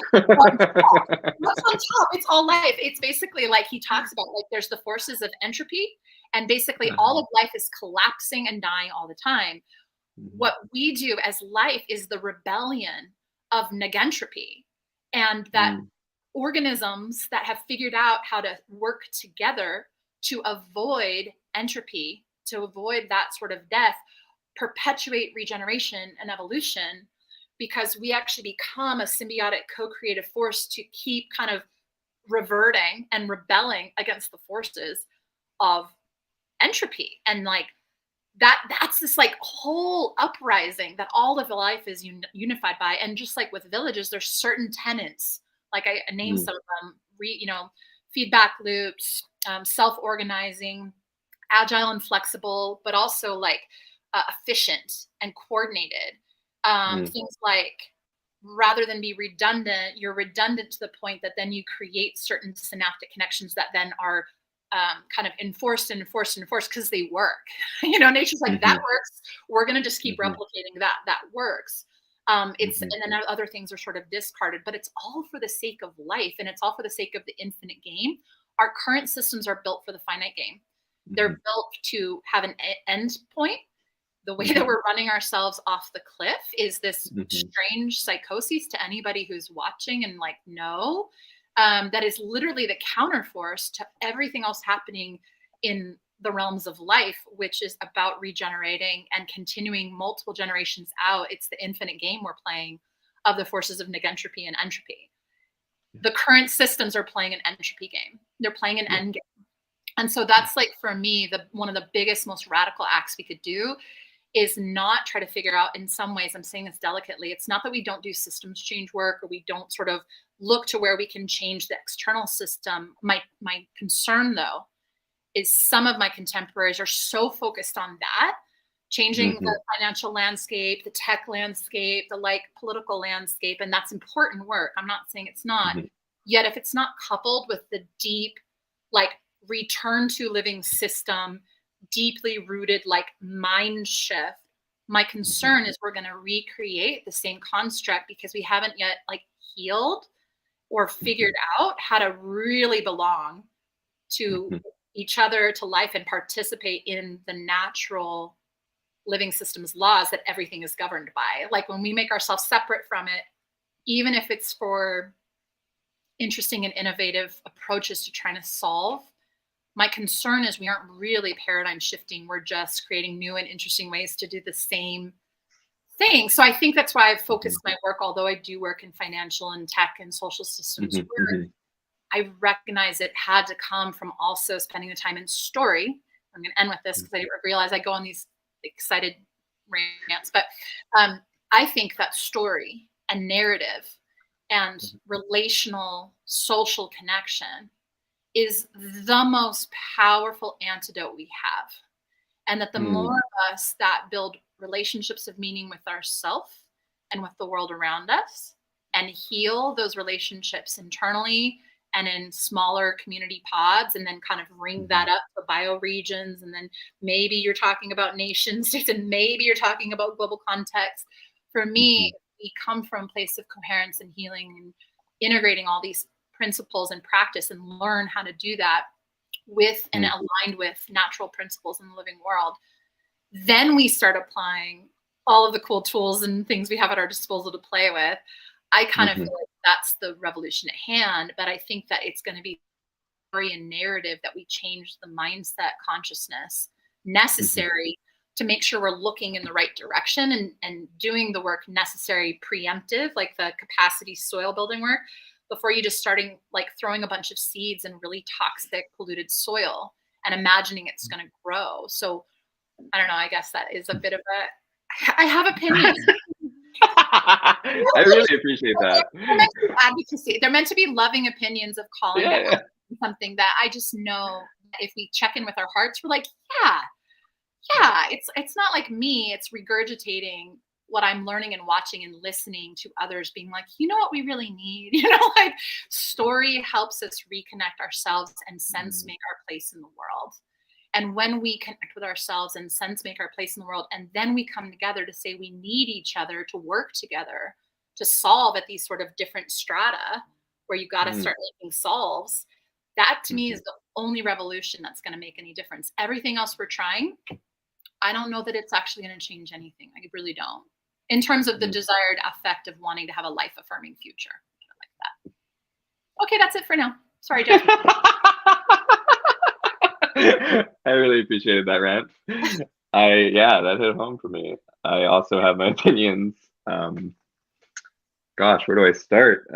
what's on top. It's all life. It's basically like he talks about like there's the forces of entropy and basically all of life is collapsing and dying all the time. What we do as life is the rebellion of negentropy, and that organisms that have figured out how to work together to avoid entropy, to avoid that sort of death, perpetuate regeneration and evolution, because we actually become a symbiotic co-creative force to keep kind of reverting and rebelling against the forces of entropy. And like that's this like whole uprising that all of life is unified by. And just like with villages, there's certain tenets, like I named some of them, feedback loops, self-organizing, agile and flexible, but also like efficient and coordinated. Things like rather than be redundant, you're redundant to the point that then you create certain synaptic connections that then are kind of enforced because they work. Nature's like that works. We're going to just keep replicating that works. And then other things are sort of discarded, but it's all for the sake of life and it's all for the sake of the infinite game. Our current systems are built for the finite game. They're built to have an end point. The way that we're running ourselves off the cliff is this strange psychosis to anybody who's watching and like, no, that is literally the counterforce to everything else happening in the realms of life, which is about regenerating and continuing multiple generations out. It's the infinite game we're playing of the forces of negentropy and entropy. The current systems are playing an entropy game. They're playing an end game. And so that's like, for me, one of the biggest, most radical acts we could do is not try to figure out, in some ways, I'm saying this delicately, it's not that we don't do systems change work or we don't sort of look to where we can change the external system. My concern, though, is some of my contemporaries are so focused on that, changing the financial landscape, the tech landscape, the like political landscape, and that's important work. I'm not saying it's not. Yet if it's not coupled with the deep, like return to living system, deeply rooted like mind shift, my concern is we're going to recreate the same construct because we haven't yet like healed or figured out how to really belong to each other, to life, and participate in the natural living systems laws that everything is governed by. Like when we make ourselves separate from it, even if it's for interesting and innovative approaches to trying to solve, my concern is we aren't really paradigm shifting. We're just creating new and interesting ways to do the same Thanks. So I think that's why I've focused my work, although I do work in financial and tech and social systems work, I recognize it had to come from also spending the time in story. I'm going to end with this because I realize I go on these excited rants, but I think that story and narrative and relational social connection is the most powerful antidote we have. And that the more of us that build relationships of meaning with ourselves and with the world around us and heal those relationships internally and in smaller community pods, and then kind of ring that up to bioregions, and then maybe you're talking about nation states, and maybe you're talking about global context. For me, we come from a place of coherence and healing and integrating all these principles and practice and learn how to do that with and aligned with natural principles in the living world. Then we start applying all of the cool tools and things we have at our disposal to play with. I kind of feel like that's the revolution at hand, but I think that it's going to be story and narrative that we change the mindset consciousness necessary to make sure we're looking in the right direction and doing the work necessary preemptive, like the capacity soil building work, before you just starting like throwing a bunch of seeds in really toxic, polluted soil and imagining it's going to grow. So I don't know, I guess that is a bit of I have opinions. I really appreciate that. They're meant to be advocacy. They're meant to be loving opinions of calling out something that I just know if we check in with our hearts, we're like, it's not like me, it's regurgitating what I'm learning and watching and listening to others being like, you know what we really need? Like story helps us reconnect ourselves and sense make our place in the world. And when we connect with ourselves and sense make our place in the world, and then we come together to say we need each other to work together to solve at these sort of different strata where you got to start making solves, that to me is the only revolution that's going to make any difference. Everything else we're trying, I don't know that it's actually going to change anything. I really don't. In terms of the desired effect of wanting to have a life-affirming future. Like that. Okay, that's it for now. Sorry, Jeff. I really appreciated that rant. That hit home for me. I also have my opinions. Gosh, where do I start?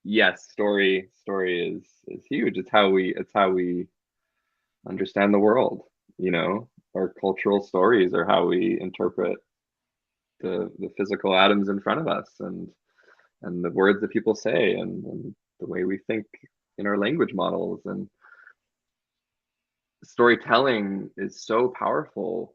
Yes, story is huge. It's how we understand the world. Our cultural stories are how we interpret the physical atoms in front of us and the words that people say and the way we think in our language models. And storytelling is so powerful,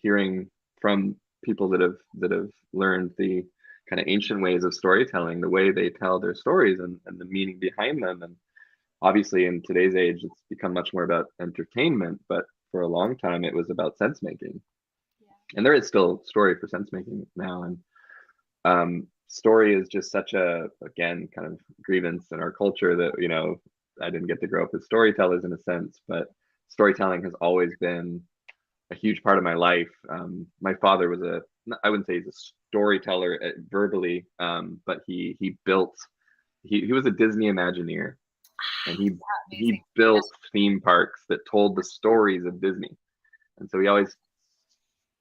hearing from people that have learned the kind of ancient ways of storytelling, the way they tell their stories and the meaning behind them. And obviously in today's age, it's become much more about entertainment, but for a long time it was about sense making. And there is still story for sense making now. And story is just such again, kind of grievance in our culture that, I didn't get to grow up with storytellers in a sense, but storytelling has always been a huge part of my life. My father was I wouldn't say he's a storyteller verbally, but he was a Disney Imagineer, and he built theme parks that told the stories of Disney. And so he always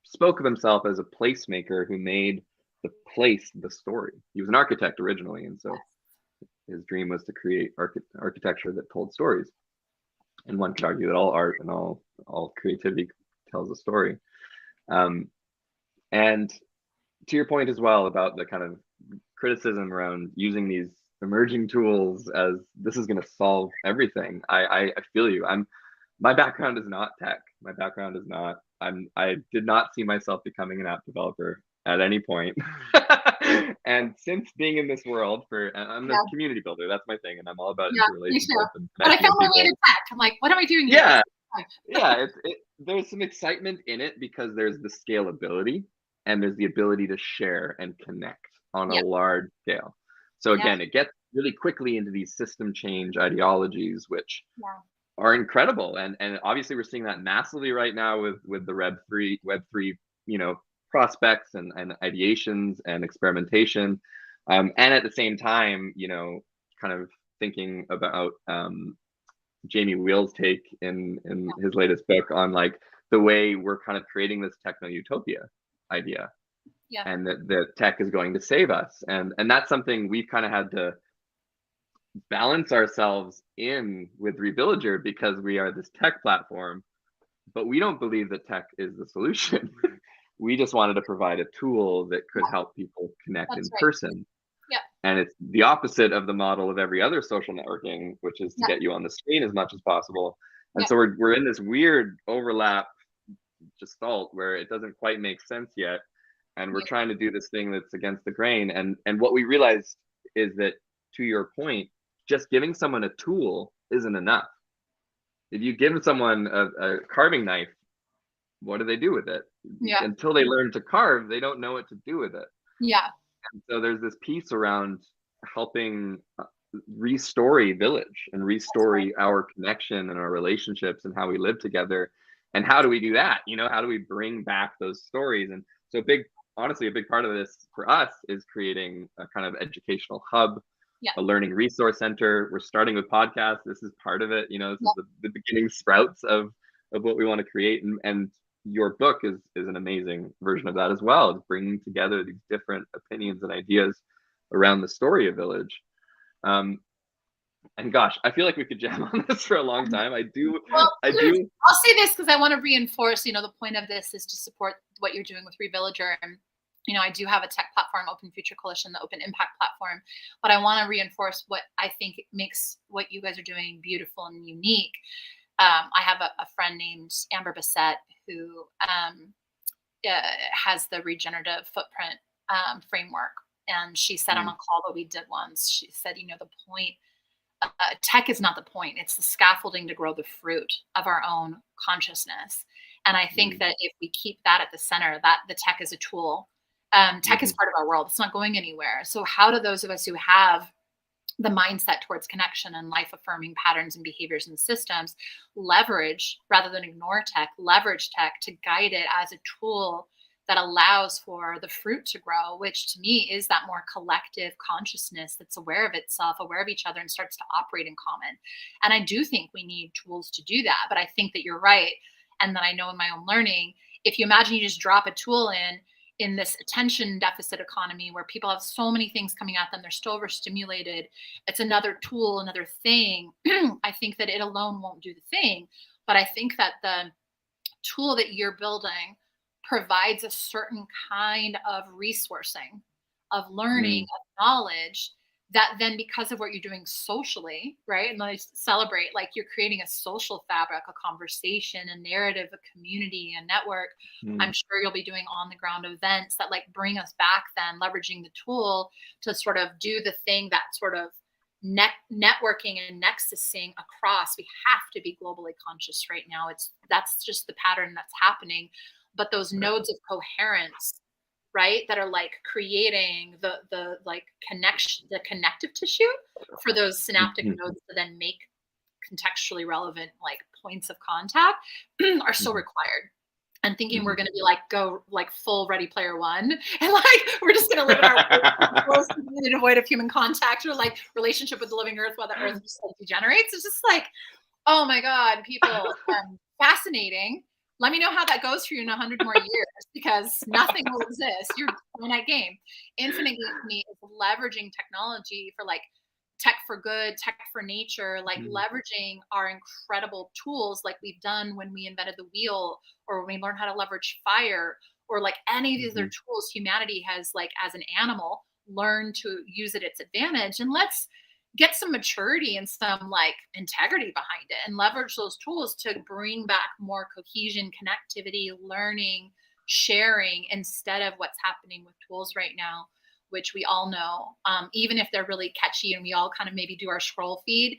spoke of himself as a placemaker who made the place the story. He was an architect originally, and so his dream was to create architecture that told stories. And one could argue that all art and all creativity tells a story. And to your point as well about the kind of criticism around using these emerging tools as this is going to solve everything. I feel you. My background is not tech. My background is not. I did not see myself becoming an app developer at any point. And since being in this world I'm a community builder, that's my thing, and I'm all about relationships. But I found my way to tech. I'm like, what am I doing here? There's some excitement in it because there's the scalability and there's the ability to share and connect on a large scale. So again, it gets really quickly into these system change ideologies, which are incredible. And obviously we're seeing that massively right now with the Web3, prospects and ideations and experimentation. And at the same time, kind of thinking about Jamie Wheel's take in his latest book on like the way we're kind of creating this techno utopia. idea. Yeah. And that the tech is going to save us. And that's something we've kind of had to balance ourselves in with reVillager, because we are this tech platform, but we don't believe that tech is the solution. We just wanted to provide a tool that could help people connect in person. Yeah. And it's the opposite of the model of every other social networking, which is to get you on the screen as much as possible. And so we're in this weird overlap gestalt where it doesn't quite make sense yet. And we're trying to do this thing that's against the grain. And what we realized is that, to your point, just giving someone a tool isn't enough. If you give someone a carving knife, what do they do with it? Yeah. Until they learn to carve, they don't know what to do with it. Yeah. And so there's this piece around helping restore village and restore our connection and our relationships and how we live together. And how do we do that? You know, how do we bring back those stories? And so honestly, a big part of this for us is creating a kind of educational hub, a learning resource center. We're starting with podcasts. This is part of it. You know, this is the beginning sprouts of what we want to create. And your book is an amazing version of that as well. It's bringing together these different opinions and ideas around the story of village. And gosh, I feel like we could jam on this for a long time. I do. I'll say this because I want to reinforce, you know, the point of this is to support what you're doing with reVillager. And, you know, I do have a tech platform, Open Future Coalition, the Open Impact platform, but I want to reinforce what I think makes what you guys are doing beautiful and unique. I have a friend named Amber Bissett who has the regenerative footprint framework. And she said on a call that we did once, she said, you know, the point, tech is not the point. It's the scaffolding to grow the fruit of our own consciousness. And I think that if we keep that at the center, that the tech is a tool. Tech is part of our world. It's not going anywhere. So how do those of us who have the mindset towards connection and life affirming patterns and behaviors and systems leverage, rather than ignore tech, leverage tech to guide it as a tool that allows for the fruit to grow, which to me is that more collective consciousness that's aware of itself, aware of each other, and starts to operate in common. And I do think we need tools to do that. But I think that you're right. And that I know in my own learning, if you imagine you just drop a tool in this attention deficit economy where people have so many things coming at them, they're still overstimulated. It's another tool, another thing. I think that it alone won't do the thing. But I think that the tool that you're building provides a certain kind of resourcing, of learning, of knowledge that then, because of what you're doing socially, right? And I celebrate, like, you're creating a social fabric, a conversation, a narrative, a community, a network. I'm sure you'll be doing on the ground events that like bring us back then, leveraging the tool to sort of do the thing that sort of networking and nexusing across. We have to be globally conscious right now. That's just the pattern that's happening. But those nodes of coherence, right, that are like creating the like connection, the connective tissue for those synaptic nodes to then make contextually relevant like points of contact are so required. And thinking we're going to be like, go like full Ready Player One, and like we're just going to live in our world devoid of human contact, or like relationship with the living earth while the earth just like degenerates. It's just like, oh my God, people, fascinating. Let me know how that goes for you in 100 more years, because nothing will exist. You're playing that game. Infinite Game to me is leveraging technology for like tech for good, tech for nature, like leveraging our incredible tools like we've done when we invented the wheel, or when we learned how to leverage fire, or like any of these other tools humanity has, like as an animal, learned to use at its advantage. And let's get some maturity and some like integrity behind it, and leverage those tools to bring back more cohesion, connectivity, learning, sharing, instead of what's happening with tools right now, which we all know, even if they're really catchy and we all kind of maybe do our scroll feed,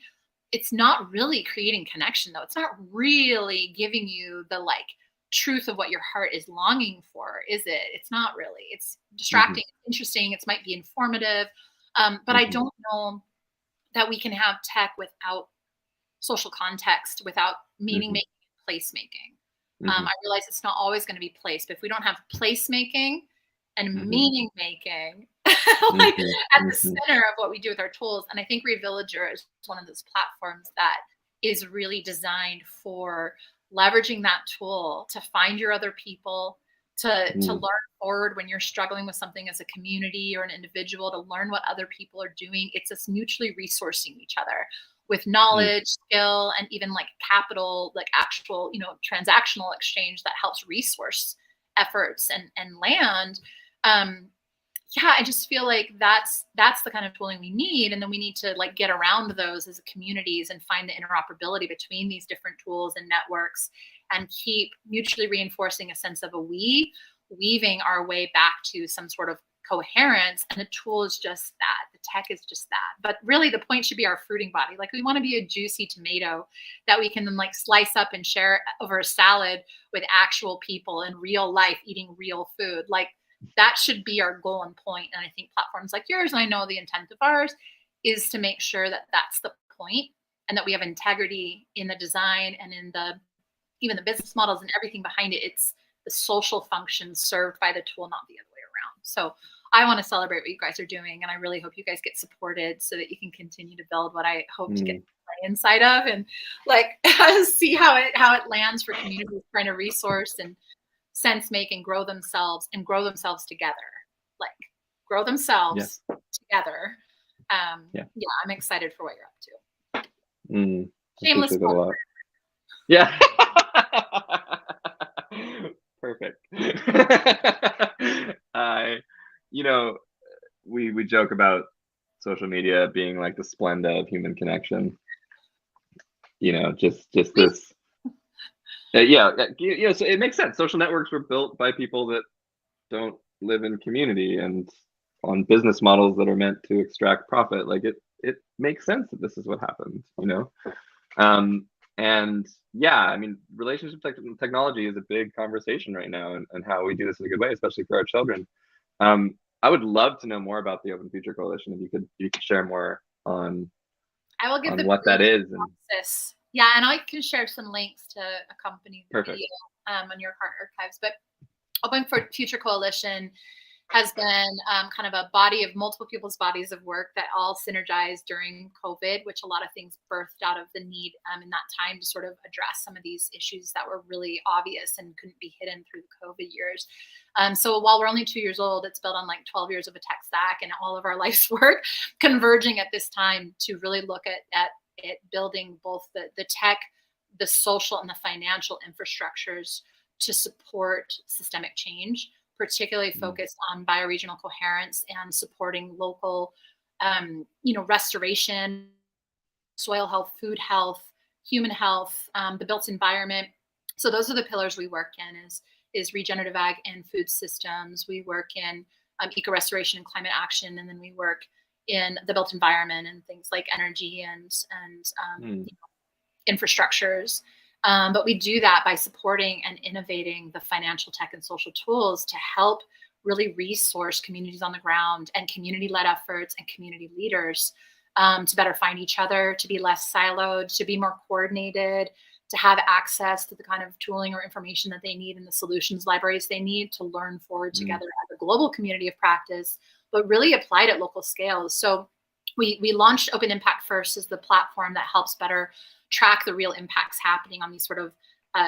it's not really creating connection though. It's not really giving you the like truth of what your heart is longing for, is it? It's not really. It's distracting, interesting, it might be informative, but I don't know that we can have tech without social context, without meaning making, place making. I realize it's not always going to be place, but if we don't have place making and meaning making, like at the center of what we do with our tools. And I think reVillager is one of those platforms that is really designed for leveraging that tool to find your other people, to learn forward when you're struggling with something as a community or an individual, to learn what other people are doing. It's us mutually resourcing each other with knowledge, skill, and even like capital, like actual, transactional exchange that helps resource efforts and land. I just feel like that's the kind of tooling we need. And then we need to like get around those as communities and find the interoperability between these different tools and networks, and keep mutually reinforcing a sense of weaving our way back to some sort of coherence. And the tool is just that. The tech is just that. But really the point should be our fruiting body. Like we want to be a juicy tomato that we can then like slice up and share over a salad with actual people in real life eating real food. Like that should be our goal and point. And I think platforms like yours, and I know the intent of ours, is to make sure that that's the point, and that we have integrity in the design and in even the business models and everything behind it. It's the social function served by the tool, not the other way around. So I want to celebrate what you guys are doing, and I really hope you guys get supported so that you can continue to build what I hope to get play inside of, and like see how it lands for communities trying to resource and sense make and grow themselves together. Like grow themselves together. I'm excited for what you're up to. Shameless plug. Yeah. Perfect. We joke about social media being like the Splenda of human connection. Just this. So it makes sense. Social networks were built by people that don't live in community and on business models that are meant to extract profit. Like it makes sense that this is what happened, relationship technology is a big conversation right now, and how we do this in a good way, especially for our children. I would love to know more about the Open Future Coalition. If you could share more on what that is. Synopsis. Yeah, and I can share some links to accompany the video on your heart archives. But Open Future Coalition has been kind of a body of multiple people's bodies of work that all synergized during COVID, which a lot of things birthed out of the need in that time to sort of address some of these issues that were really obvious and couldn't be hidden through the COVID years. So while we're only 2 years old, it's built on like 12 years of a tech stack and all of our life's work converging at this time to really look at it building both the tech, the social, and the financial infrastructures to support systemic change, particularly focused on bioregional coherence and supporting local, restoration, soil health, food health, human health, the built environment. So those are the pillars we work in is regenerative ag and food systems. We work in eco restoration and climate action, and then we work in the built environment and things like energy and infrastructures. But we do that by supporting and innovating the financial tech and social tools to help really resource communities on the ground and community-led efforts and community leaders to better find each other, to be less siloed, to be more coordinated, to have access to the kind of tooling or information that they need and the solutions libraries they need to learn forward together as a global community of practice, but really applied at local scales. So we launched Open Impact First as the platform that helps better track the real impacts happening on these sort of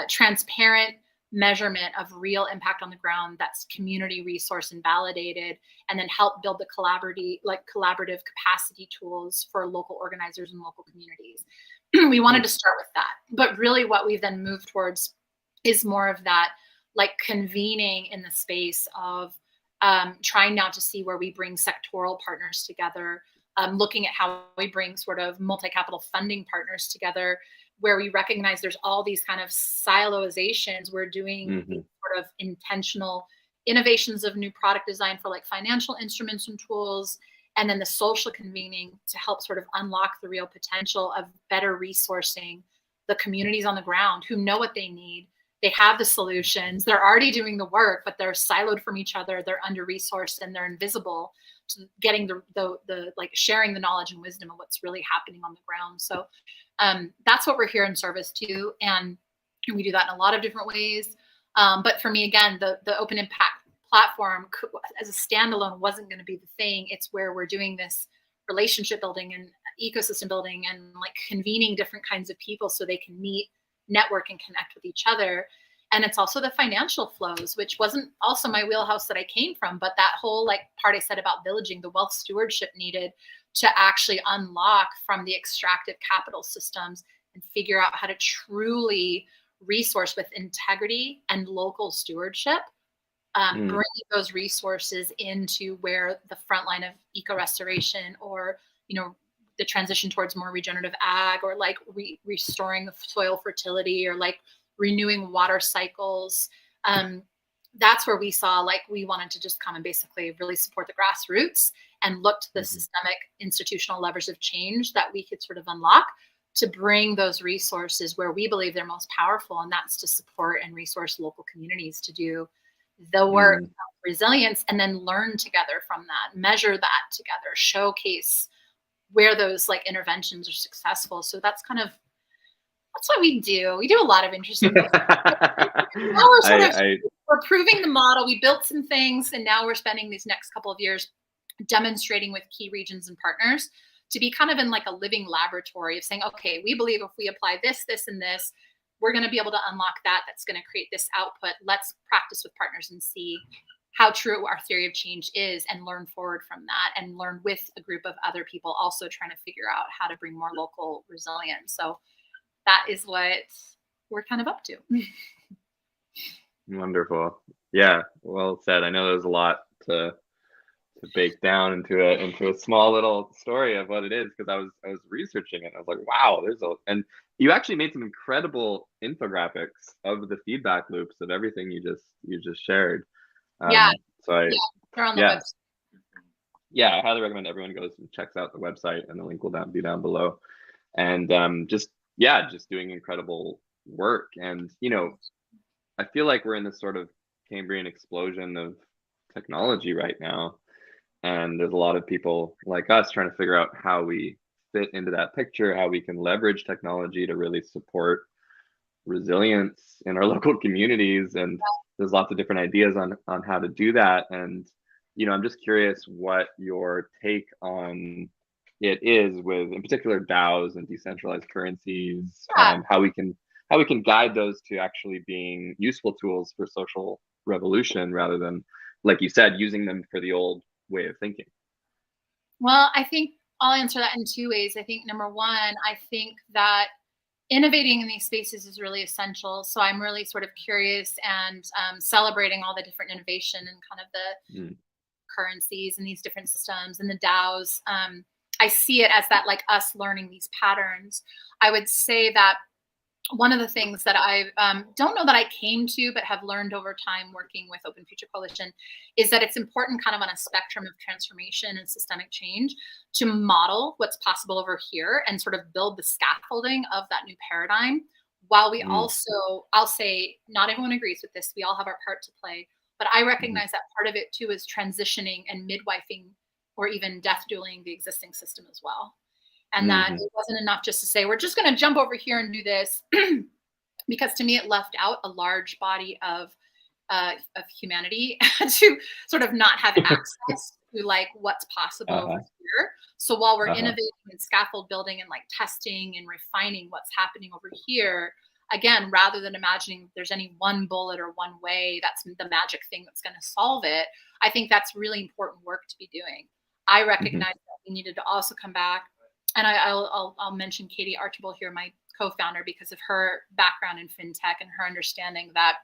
transparent measurement of real impact on the ground that's community resource and validated, and then help build the collaborative capacity tools for local organizers and local communities. We wanted to start with that, but really what we've then moved towards is more of that, like convening in the space of trying now to see where we bring sectoral partners together, looking at how we bring sort of multi-capital funding partners together, where we recognize there's all these kind of siloizations. We're doing sort of intentional innovations of new product design for like financial instruments and tools, and then the social convening to help sort of unlock the real potential of better resourcing the communities on the ground who know what they need. They have the solutions. They're already doing the work, but they're siloed from each other. They're under-resourced and they're invisible to getting the like sharing the knowledge and wisdom of what's really happening on the ground. So that's what we're here in service to. And we do that in a lot of different ways. But for me, again, the Open Impact platform as a standalone wasn't going to be the thing. It's where we're doing this relationship building and ecosystem building and like convening different kinds of people so they can meet, network, and connect with each other. And it's also the financial flows, which wasn't also my wheelhouse that I came from, but that whole like part I said about villaging, the wealth stewardship needed to actually unlock from the extractive capital systems and figure out how to truly resource with integrity and local stewardship, bringing those resources into where the front line of eco restoration, or, you know, the transition towards more regenerative ag, or like restoring soil fertility, or like renewing water cycles. That's where we saw like we wanted to just come and basically really support the grassroots and look to the systemic institutional levers of change that we could sort of unlock to bring those resources where we believe they're most powerful. And that's to support and resource local communities to do the work of resilience, and then learn together from that, measure that together, showcase where those like interventions are successful. So that's what we do. We do a lot of interesting things. Now we're proving the model. We built some things, and now we're spending these next couple of years demonstrating with key regions and partners to be kind of in like a living laboratory of saying, okay, we believe if we apply this, this, and this, we're going to be able to unlock that. That's going to create this output. Let's practice with partners and see how true our theory of change is, and learn forward from that, and learn with a group of other people also trying to figure out how to bring more local resilience. So that is what we're kind of up to. Wonderful. Yeah, well said. I know there's a lot to bake down into a small little story of what it is, because I was researching it. I was like, wow, and you actually made some incredible infographics of the feedback loops of everything you just shared. Yeah. So they're on the website. Yeah, I highly recommend everyone goes and checks out the website, and the link will be down below. And just doing incredible work. And, you know, I feel like we're in this sort of Cambrian explosion of technology right now. And there's a lot of people like us trying to figure out how we fit into that picture, how we can leverage technology to really support resilience in our local communities. And there's lots of different ideas on how to do that. And, you know, I'm just curious what your take on it is with, in particular, DAOs and decentralized currencies, how we can guide those to actually being useful tools for social revolution, rather than, like you said, using them for the old way of thinking. Well, I think I'll answer that in two ways. I think number one, I think that innovating in these spaces is really essential. So I'm really sort of curious and celebrating all the different innovation and kind of the currencies and these different systems and the DAOs. I see it as that, like, us learning these patterns. I would say that one of the things that I don't know that I came to, but have learned over time working with Open Future Coalition, is that it's important kind of on a spectrum of transformation and systemic change to model what's possible over here and sort of build the scaffolding of that new paradigm, while we also, I'll say, not everyone agrees with this. We all have our part to play, but I recognize that part of it too is transitioning and midwifing or even death dueling the existing system as well. And that it wasn't enough just to say, we're just going to jump over here and do this, because to me, it left out a large body of humanity to sort of not have access to like what's possible over here. So while we're innovating and scaffold building and like testing and refining what's happening over here, again, rather than imagining there's any one bullet or one way that's the magic thing that's going to solve it, I think that's really important work to be doing. I recognize that we needed to also come back. And I'll mention Katie Archibald here, my co-founder, because of her background in fintech and her understanding that,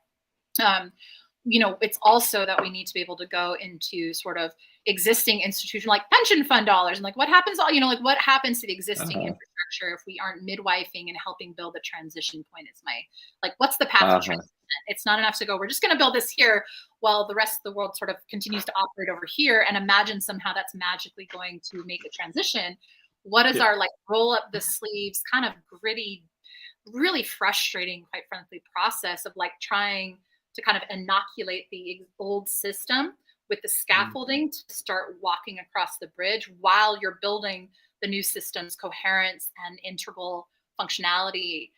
you know, it's also that we need to be able to go into sort of existing institution like pension fund dollars and like what happens, you know, like what happens to the existing infrastructure if we aren't midwifing and helping build a transition point. Is my, like, what's the path to transition? It's not enough to go, we're just going to build this here while the rest of the world sort of continues to operate over here and imagine somehow that's magically going to make a transition. What is our like roll up the sleeves, kind of gritty, really frustrating, quite frankly, process of like trying to kind of inoculate the old system with the scaffolding to start walking across the bridge while you're building the new system's coherence and integral functionality.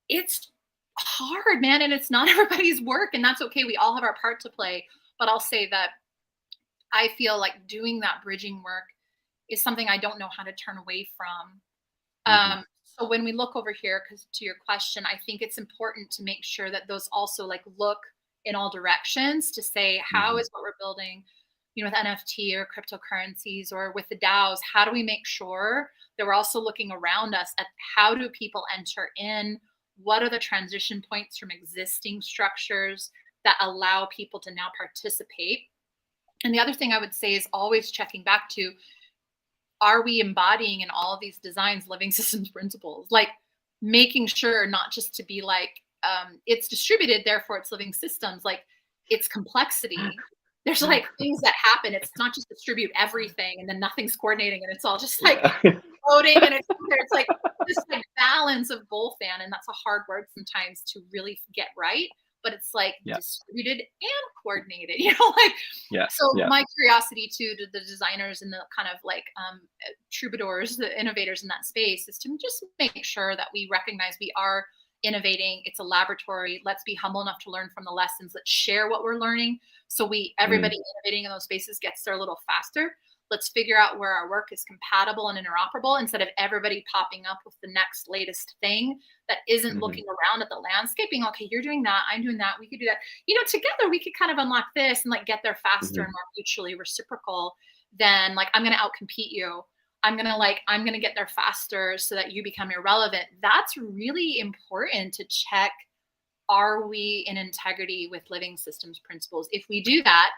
It's hard, man, and it's not everybody's work, and that's okay. We all have our part to play. But I'll say that I feel like doing that bridging work is something I don't know how to turn away from. So when we look over here, because to your question, I think it's important to make sure that those also like look in all directions to say, how is what we're building, with NFT or cryptocurrencies or with the DAOs, how do we make sure that we're also looking around us at how do people enter in? What are the transition points from existing structures that allow people to now participate? And the other thing I would say is always checking back to, are we embodying in all of these designs living systems principles? Like making sure not just to be like, it's distributed, therefore it's living systems, like it's complexity. There's like things that happen. It's not just distribute everything and then nothing's coordinating and it's all just like floating and it's like this like balance of both, and that's a hard word sometimes to really get right. But it's like distributed and coordinated, my curiosity to the designers and the kind of like troubadours, the innovators in that space, is to just make sure that we recognize we are innovating. It's a laboratory. Let's be humble enough to learn from the lessons. Let's share what we're learning. So everybody innovating in those spaces gets there a little faster. Let's figure out where our work is compatible and interoperable instead of everybody popping up with the next latest thing that isn't looking around at the landscaping. Okay, you're doing that. I'm doing that. We could do that. Together we could kind of unlock this and like get there faster and more mutually reciprocal than like, I'm going to outcompete you. I'm going to get there faster so that you become irrelevant. That's really important to check. Are we in integrity with living systems principles? If we do that,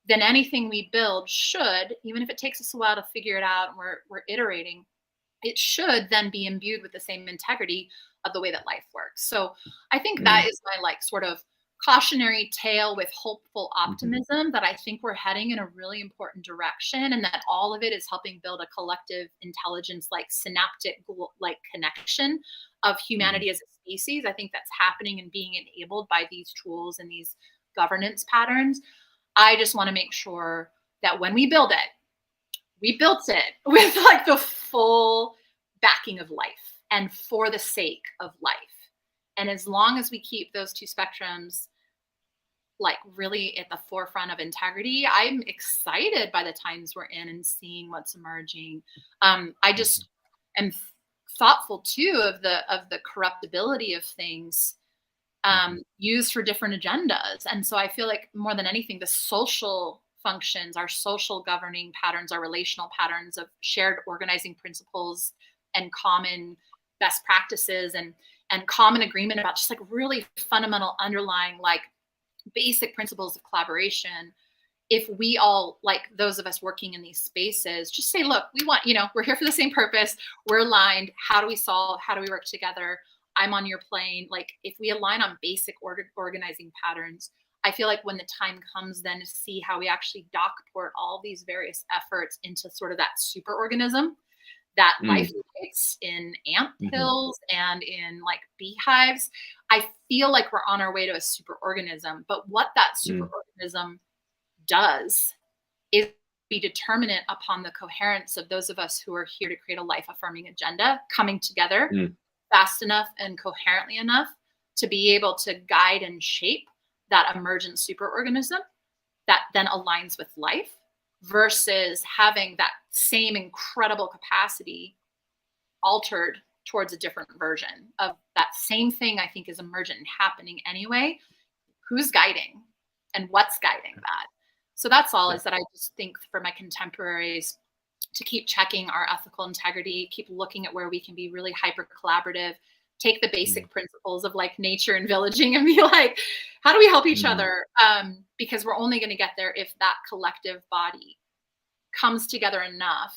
then anything we build should, even if it takes us a while to figure it out and we're iterating, it should then be imbued with the same integrity of the way that life works. So I think that is my like sort of cautionary tale with hopeful optimism that I think we're heading in a really important direction, and that all of it is helping build a collective intelligence, like synaptic like connection of humanity as a species. I think that's happening and being enabled by these tools and these governance patterns. I just want to make sure that when we build it, we built it with like the full backing of life and for the sake of life. And as long as we keep those two spectrums like really at the forefront of integrity, I'm excited by the times we're in and seeing what's emerging. I just am thoughtful too of the corruptibility of things used for different agendas. And so I feel like more than anything, the social functions, our social governing patterns, our relational patterns of shared organizing principles and common best practices and common agreement about just like really fundamental underlying like basic principles of collaboration. If we all, like those of us working in these spaces, just say, look, we want, we're here for the same purpose. We're aligned. How do we solve? How do we work together? I'm on your plane. Like if we align on basic organizing patterns, I feel like when the time comes then to see how we actually dockport all these various efforts into sort of that super organism that life takes in ant hills and in like beehives, I feel like we're on our way to a super organism. But what that super organism does is be determinant upon the coherence of those of us who are here to create a life affirming agenda coming together fast enough and coherently enough to be able to guide and shape that emergent superorganism that then aligns with life, versus having that same incredible capacity altered towards a different version of that same thing I think is emergent and happening anyway. Who's guiding and what's guiding that? So that's all, is that I just think for my contemporaries to keep checking our ethical integrity, keep looking at where we can be really hyper collaborative, take the basic principles of like nature and villaging and be like, how do we help each other? Because we're only going to get there if that collective body comes together enough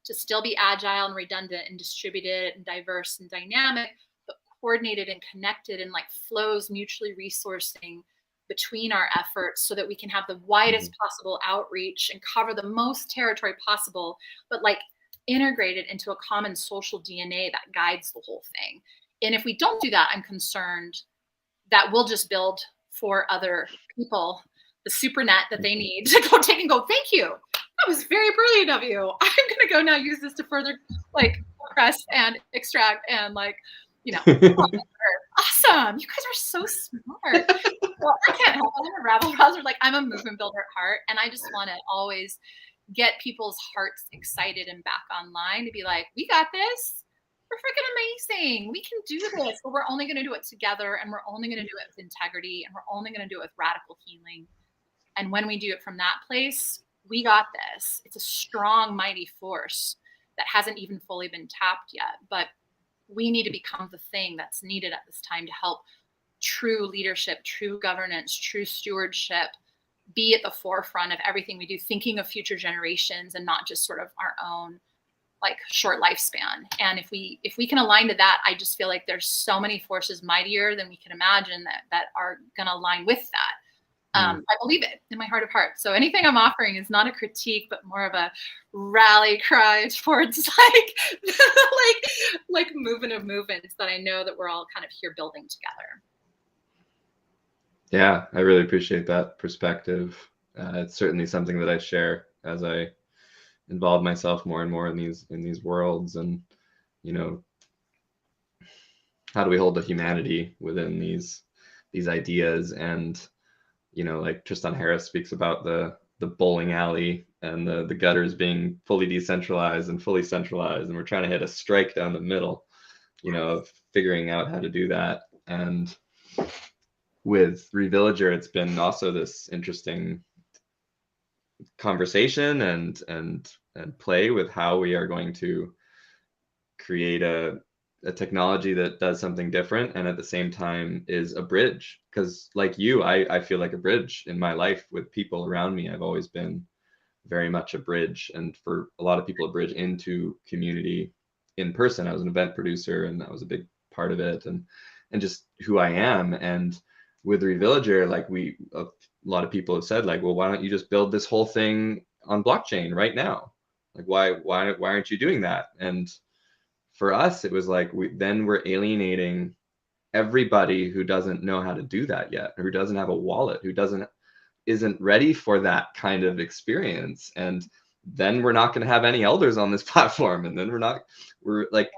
to still be agile and redundant and distributed and diverse and dynamic, but coordinated and connected and like flows mutually resourcing between our efforts so that we can have the widest possible outreach and cover the most territory possible, but like integrated into a common social DNA that guides the whole thing. And if we don't do that, I'm concerned that we'll just build for other people the super net that they need to go take and go, thank you. That was very brilliant of you. I'm going to go now use this to further like press and extract and like, awesome. You guys are so smart. Well, I can't help it. I'm a rabble rouser. Like I'm a movement builder at heart. And I just want to always get people's hearts excited and back online to be like, we got this. we're freaking amazing. We can do this, but we're only going to do it together, and we're only going to do it with integrity, and we're only going to do it with radical healing. And when we do it from that place, we got this. It's a strong, mighty force that hasn't even fully been tapped yet, but we need to become the thing that's needed at this time to help true leadership, true governance, true stewardship be at the forefront of everything we do, thinking of future generations and not just sort of our own like short lifespan. And if we can align to that, I just feel like there's so many forces mightier than we can imagine that are going to align with that. I believe it in my heart of hearts. So anything I'm offering is not a critique, but more of a rally cry towards like movement of movements that I know that we're all kind of here building together. Yeah, I really appreciate that perspective. It's certainly something that I share as I involve myself more and more in these worlds. And, you know, how do we hold the humanity within these ideas? And, you know, like Tristan Harris speaks about the bowling alley and the gutters being fully decentralized and fully centralized, and we're trying to hit a strike down the middle, you know, of figuring out how to do that. And with reVillager, it's been also this interesting conversation and play with how we are going to create a technology that does something different and at the same time is a bridge. Because like you, I feel like a bridge in my life with people around me. I've always been very much a bridge, and for a lot of people, a bridge into community in person. I was an event producer, and that was a big part of it, and just who I am. And with reVillager, like a lot of people have said, like, well, why don't you just build this whole thing on blockchain right now? Like, why aren't you doing that? And for us, it was like we're alienating everybody who doesn't know how to do that yet, or who doesn't have a wallet, who isn't ready for that kind of experience. And then we're not going to have any elders on this platform, and then we're like,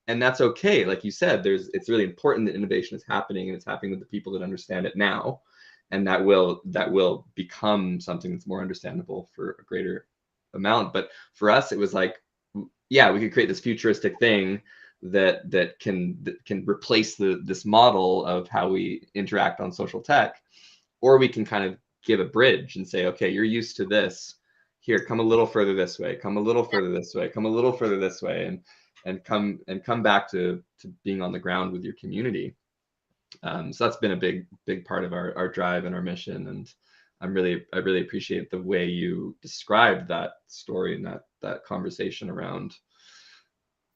and that's okay. Like you said, it's really important that innovation is happening, and it's happening with the people that understand it now, and that will become something that's more understandable for a greater amount. But for us, it was like, yeah, we could create this futuristic thing that can replace this model of how we interact on social tech, or we can kind of give a bridge and say, okay, you're used to this. Here, come a little further this way. Come a little further this way. Come a little further this way, and come back to being on the ground with your community. So that's been a big part of our drive and our mission. And I really appreciate the way you described that story and that conversation around,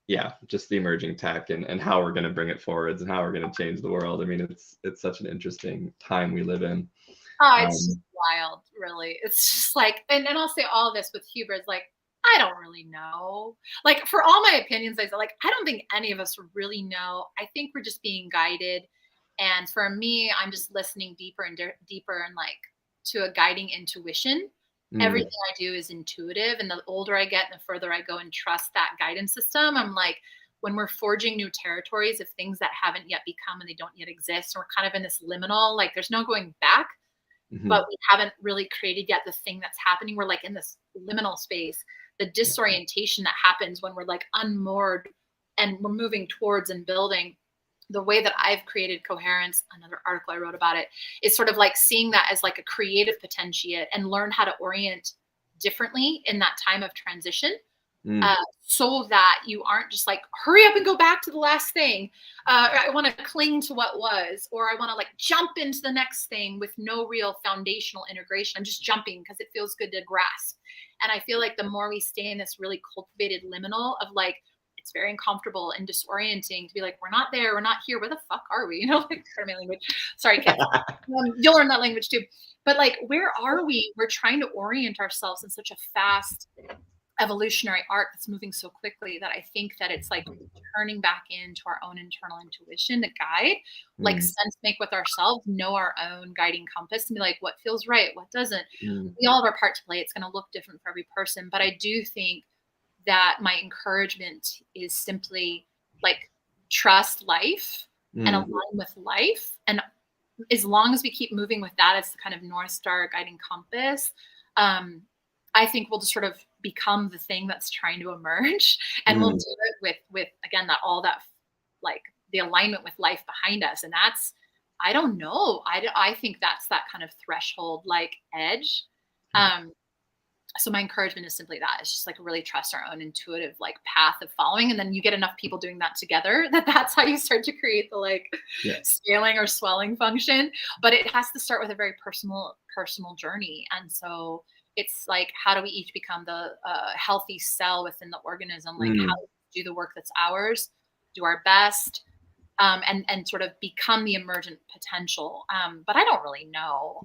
yeah, just the emerging tech and how we're going to bring it forwards and how we're going to change the world. I mean, it's such an interesting time we live in. Oh, it's just wild, really. It's just like, and I'll say all this with hubris, like, I don't really know. Like, for all my opinions, I said, like, I don't think any of us really know. I think we're just being guided. And for me, I'm just listening deeper and deeper and like to a guiding intuition. Everything I do is intuitive. And the older I get and the further I go and trust that guidance system, I'm like, when we're forging new territories of things that haven't yet become and they don't yet exist, and we're kind of in this liminal, like there's no going back, but we haven't really created yet the thing that's happening. We're like in this liminal space, the disorientation that happens when we're like unmoored and we're moving towards and building. The way that I've created Coherence, another article I wrote about it, is sort of like seeing that as like a creative potentiate and learn how to orient differently in that time of transition, so that you aren't just like, hurry up and go back to the last thing. I want to cling to what was, or I want to like jump into the next thing with no real foundational integration. I'm just jumping because it feels good to grasp. And I feel like the more we stay in this really cultivated liminal of like, it's very uncomfortable and disorienting to be like, we're not there, we're not here, where the fuck are we? You know, like, pardon my language. Sorry, kids. You'll learn that language too. But like, where are we? We're trying to orient ourselves in such a fast evolutionary arc that's moving so quickly that I think that it's like turning back into our own internal intuition to guide, like sense make with ourselves, know our own guiding compass, and be like, what feels right, what doesn't. We all have our part to play. It's going to look different for every person. But I do think that my encouragement is simply like trust life and align with life. And as long as we keep moving with that as the kind of North Star guiding compass, I I think we'll just sort of become the thing that's trying to emerge, and we'll do it with again, that all that like the alignment with life behind us. And that's, I don't know. I think that's that kind of threshold, like edge. So my encouragement is simply that. It's just like really trust our own intuitive like path of following. And then you get enough people doing that together that's how you start to create the like scaling or swelling function. But it has to start with a very personal journey. And so it's like, how do we each become the healthy cell within the organism? Like how do we do the work that's ours, do our best, and sort of become the emergent potential. But I don't really know.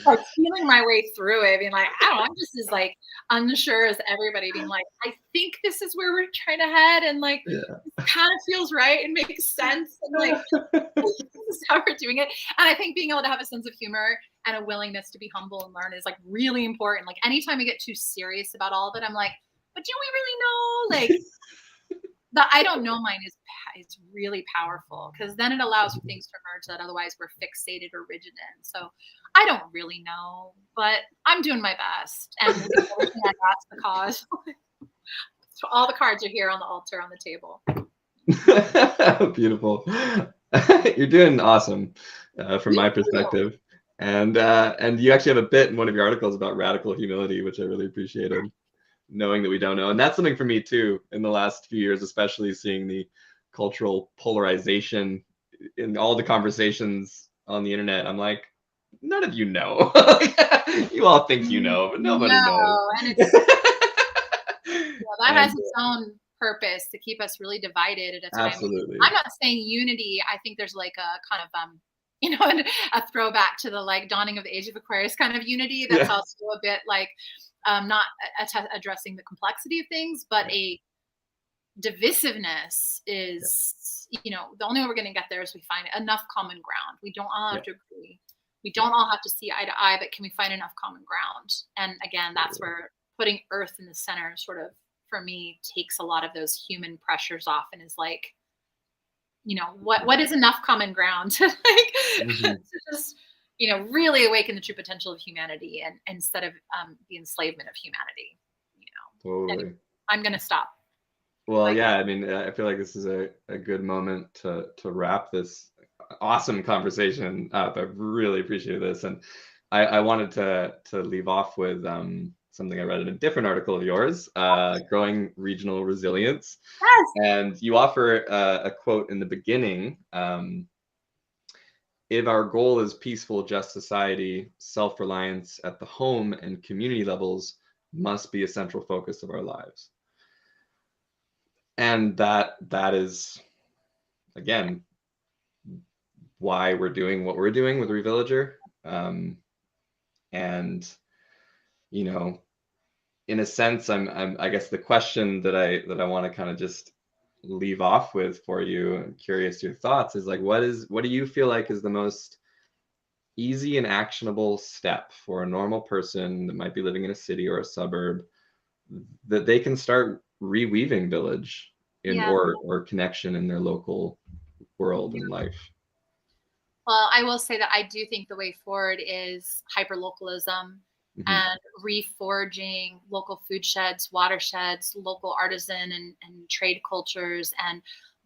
Like feeling my way through it, being like, I don't know, I'm just as like unsure as everybody, being like, I think this is where we're trying to head, and like it kind of feels right and makes sense, and like this is how we're doing it. And I think being able to have a sense of humor and a willingness to be humble and learn is like really important. Like anytime I get too serious about all of it, I'm like, but do we really know? Like the I don't know mine is really powerful, because then it allows for things to emerge that otherwise we're fixated or rigid in. So I don't really know, but I'm doing my best, and everything I got's the cause. So all the cards are here on the altar on the table. Beautiful. You're doing awesome from my perspective. And you actually have a bit in one of your articles about radical humility, which I really appreciated. Knowing that we don't know. And that's something for me too in the last few years, especially seeing the cultural polarization in all the conversations on the internet. I'm like, none of you know. You all think you know, but nobody knows. And it's, that has its own purpose, to keep us really divided at a time. Absolutely. I'm not saying unity. I think there's like a kind of a throwback to the like dawning of the age of Aquarius kind of unity. That's also a bit like not addressing the complexity of things, but a divisiveness is, the only way we're going to get there is we find enough common ground. We don't all have to agree. We don't all have to see eye to eye, but can we find enough common ground? And again, that's where putting Earth in the center sort of, for me, takes a lot of those human pressures off, and is like, what is enough common ground to like to just really awaken the true potential of humanity, and instead of the enslavement of humanity. Totally. Anyway, I'm gonna stop. Well, yeah, I mean, I feel like this is a good moment to wrap this awesome conversation up. I really appreciate this, and I wanted to leave off with something I read in a different article of yours, Growing Regional Resilience. Yes. And you offer a quote in the beginning. If our goal is peaceful, just society, self-reliance at the home and community levels must be a central focus of our lives. And that is, again, why we're doing what we're doing with reVillager. And, in a sense, I guess the question that I want to kind of just leave off with for you, I'm curious your thoughts, is like, what do you feel like is the most easy and actionable step for a normal person that might be living in a city or a suburb, that they can start reweaving village or connection in their local world and life? Well, I will say that I do think the way forward is hyperlocalism and reforging local food sheds, watersheds, local artisan and trade cultures, and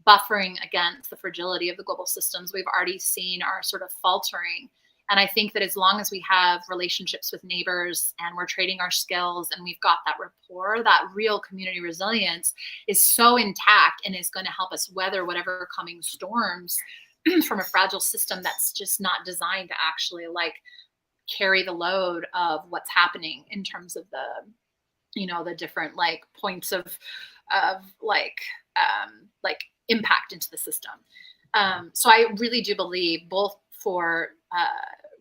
buffering against the fragility of the global systems we've already seen are sort of faltering. And I think that as long as we have relationships with neighbors and we're trading our skills and we've got that rapport, that real community resilience is so intact and is going to help us weather whatever coming storms from a fragile system that's just not designed to actually like carry the load of what's happening in terms of the different like points of like impact into the system. So I really do believe both for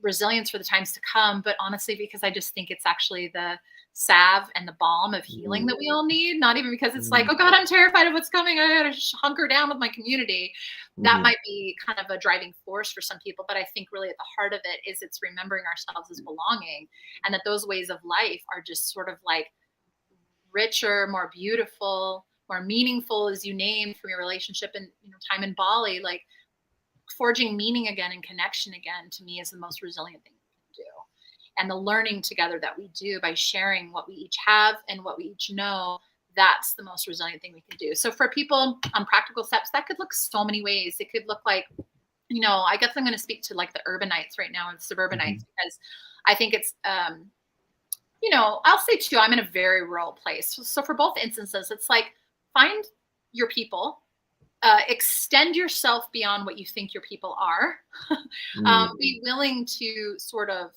resilience for the times to come, but honestly, because I just think it's actually the salve and the balm of healing that we all need, not even because it's like, oh God, I'm terrified of what's coming, I gotta hunker down with my community. That might be kind of a driving force for some people, but I think really at the heart of it is it's remembering ourselves as belonging, and that those ways of life are just sort of like richer, more beautiful, more meaningful, as you named from your relationship and time in Bali. Like forging meaning again and connection again, to me, is the most resilient thing we can do. and the learning together that we do by sharing what we each have and what we each know, that's the most resilient thing we can do. So for people on practical steps, that could look so many ways. It could look like, you know, I guess I'm going to speak to like the urbanites right now and suburbanites, because I think it's, you know, I'll say too, I'm in a very rural place. So for both instances, it's like, find your people, extend yourself beyond what you think your people are. Be willing to sort of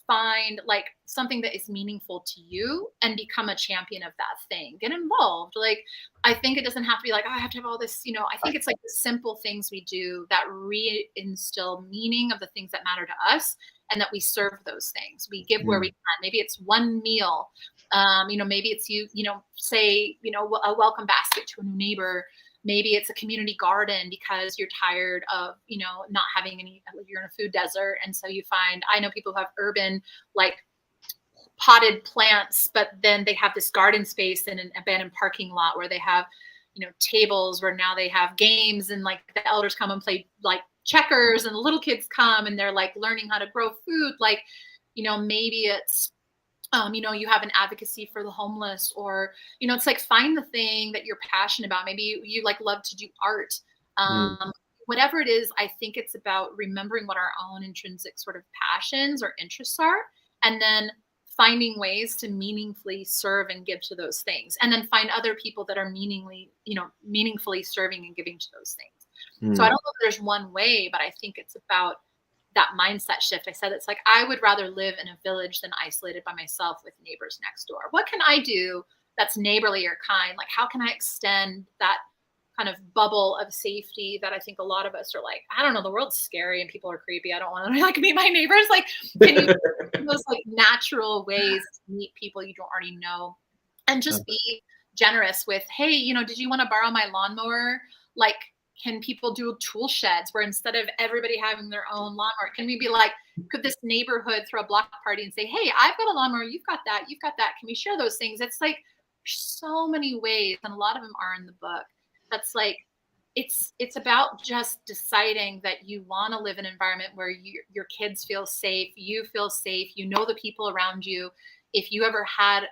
find like something that is meaningful to you and become a champion of that thing. Get involved. Like, I think it doesn't have to be like, oh, I have to have all this, you know, I think it's like the simple things we do that reinstill meaning of the things that matter to us, and that we serve those things. We give where we can. Maybe it's one meal. You know, maybe it's you know, say, you know, a welcome basket to a new neighbor. Maybe it's a community garden because you're tired of, you know, not having any, you're in a food desert. And so you find, I know people who have urban, like potted plants, but then they have this garden space in an abandoned parking lot where they have, you know, tables where now they have games, and like the elders come and play like checkers, and the little kids come and they're like learning how to grow food. Like, you know, maybe it's, you know, you have an advocacy for the homeless, or, you know, it's like, find the thing that you're passionate about. Maybe you like love to do art. Whatever it is, I think it's about remembering what our own intrinsic sort of passions or interests are, and then finding ways to meaningfully serve and give to those things, and then find other people that are meaningfully serving and giving to those things. So I don't know if there's one way, but I think it's about that mindset shift. I said, it's like, I would rather live in a village than isolated by myself with neighbors next door. What can I do that's neighborly or kind? Like, how can I extend that kind of bubble of safety that I think a lot of us are like, I don't know, the world's scary and people are creepy. I don't want to like meet my neighbors. Like, can you those like natural ways to meet people you don't already know, and just be generous with, hey, you know, did you want to borrow my lawnmower? Like, can people do tool sheds where instead of everybody having their own lawnmower, can we be like, could this neighborhood throw a block party and say, hey, I've got a lawnmower, you've got that, can we share those things? It's like, so many ways, and a lot of them are in the book. That's like, it's about just deciding that you want to live in an environment where your kids feel safe, you feel safe, you know the people around you. If you ever had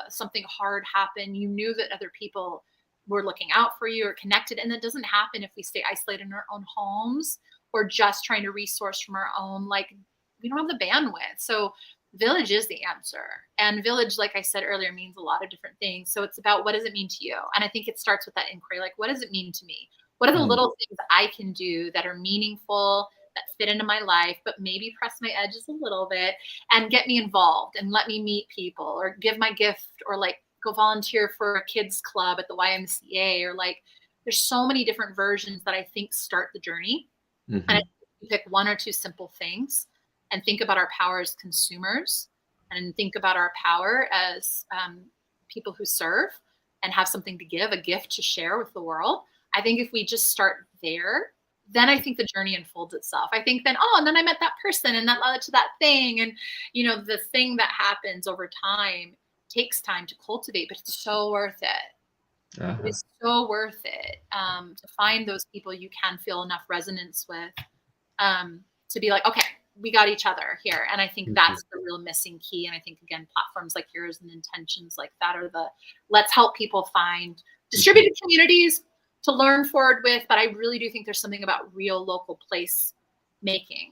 something hard happen, you knew that other people were looking out for you or connected. And that doesn't happen if we stay isolated in our own homes or just trying to resource from our own, like, we don't have the bandwidth. So village is the answer. And village, like I said earlier, means a lot of different things. So it's about, what does it mean to you? And I think it starts with that inquiry. Like, what does it mean to me? What are the little things I can do that are meaningful, that fit into my life, but maybe press my edges a little bit and get me involved and let me meet people, or give my gift, or like go volunteer for a kids club at the YMCA, or like, there's so many different versions that I think start the journey. And I think you pick one or two simple things and think about our power as consumers, and think about our power as people who serve and have something to give, a gift to share with the world. I think if we just start there, then I think the journey unfolds itself. I think then, and then I met that person and that led to that thing. And, you know, the thing that happens over time takes time to cultivate, but it's so worth it. It's so worth it to find those people you can feel enough resonance with, to be like, okay, we got each other here. And I think that's the real missing key. And I think, again, platforms like yours and intentions like that are let's help people find distributed communities to learn forward with. But I really do think there's something about real local place making.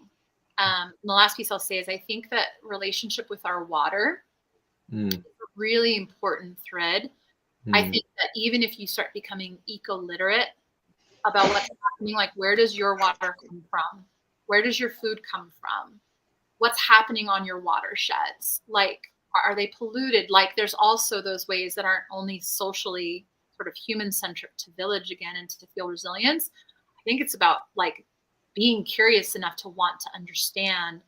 And the last piece I'll say is, I think that relationship with our water is a really important thread. I think that even if you start becoming eco-literate about what's happening, like, where does your water come from? Where does your food come from? What's happening on your watersheds? Like, are they polluted? Like, there's also those ways that aren't only socially sort of human-centric to village again and to feel resilience. I think it's about like being curious enough to want to understand,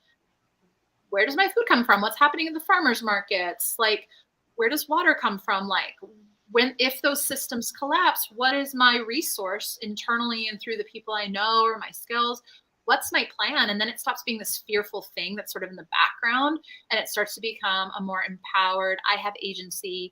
where does my food come from? What's happening in the farmers markets? Like, where does water come from? Like, if those systems collapse, what is my resource internally and through the people I know or my skills? What's my plan? And then it stops being this fearful thing that's sort of in the background, and it starts to become a more empowered, I have agency.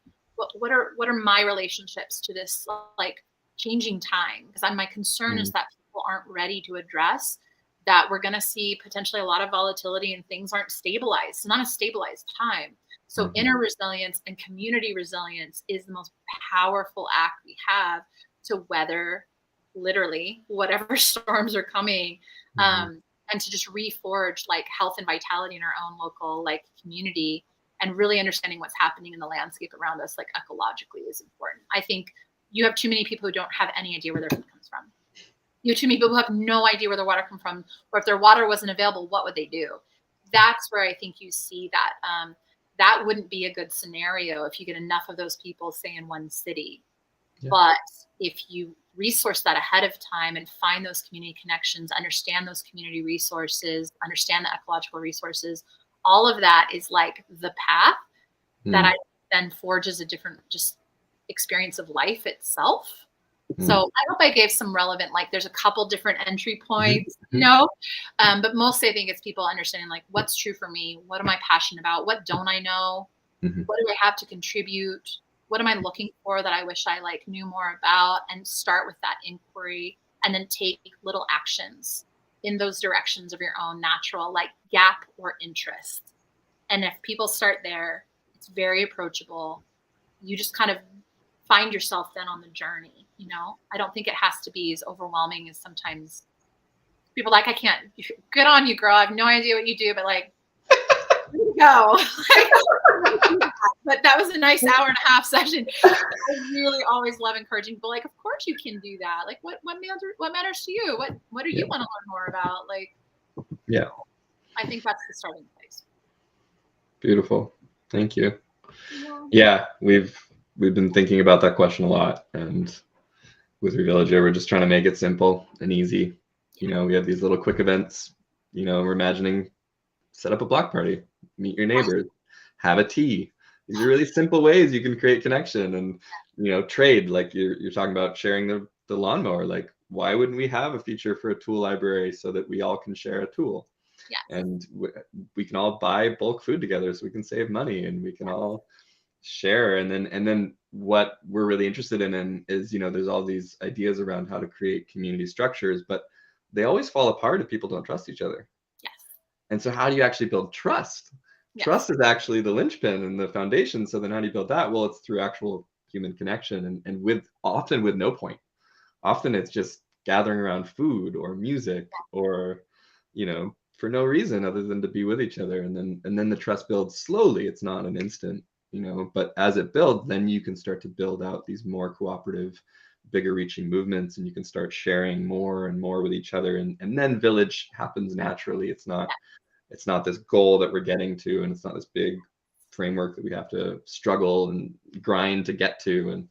What are my relationships to this like changing time? Because my concern is that people aren't ready to address that we're going to see potentially a lot of volatility and things aren't stabilized. It's not a stabilized time. So inner resilience and community resilience is the most powerful act we have to weather literally whatever storms are coming, and to just reforge like health and vitality in our own local like community, and really understanding what's happening in the landscape around us like ecologically is important. I think you have too many people who don't have any idea where their food comes from. You have too many people who have no idea where their water comes from, or if their water wasn't available, what would they do? That's where I think you see that that wouldn't be a good scenario if you get enough of those people, say, in one city. Yeah. But if you resource that ahead of time and find those community connections, understand those community resources, understand the ecological resources, all of that is like the path that I then forges a different just experience of life itself. So I hope I gave some relevant, like there's a couple different entry points, you know, but mostly I think it's people understanding like what's true for me, what am I passionate about, what don't I know, what do I have to contribute, what am I looking for that I wish I like knew more about, and start with that inquiry and then take little actions in those directions of your own natural like gap or interest. And if people start there, it's very approachable. You just kind of find yourself then on the journey, you know. I don't think it has to be as overwhelming as sometimes people like, I can't, good on you, girl. I have no idea what you do, but like, here you go. But that was a nice hour and a half session. I really always love encouraging people. Like, of course you can do that. Like, what matters to you? What do you want to learn more about? Like, yeah, I think that's the starting place. Beautiful. Thank you. Yeah, we've been thinking about that question a lot, and with reVillager, we're just trying to make it simple and easy. You know, we have these little quick events. You know, we're imagining set up a block party, meet your neighbors, have a tea. These are really simple ways you can create connection and, you know, trade. Like you're talking about sharing the lawnmower. Like, why wouldn't we have a feature for a tool library so that we all can share a tool? Yeah. And we can all buy bulk food together, so we can save money, and we can all share. And then what we're really interested in is, you know, there's all these ideas around how to create community structures, but they always fall apart if people don't trust each other. Yes. And so how do you actually build trust? Yes. Trust is actually the linchpin and the foundation. So then how do you build that? Well, it's through actual human connection, and often with no point. Often it's just gathering around food or music, or, you know, for no reason other than to be with each other. And then the trust builds slowly. It's not an instant, you know, but as it builds, then you can start to build out these more cooperative, bigger reaching movements, and you can start sharing more and more with each other. And then village happens naturally. It's not this goal that we're getting to, and it's not this big framework that we have to struggle and grind to get to. And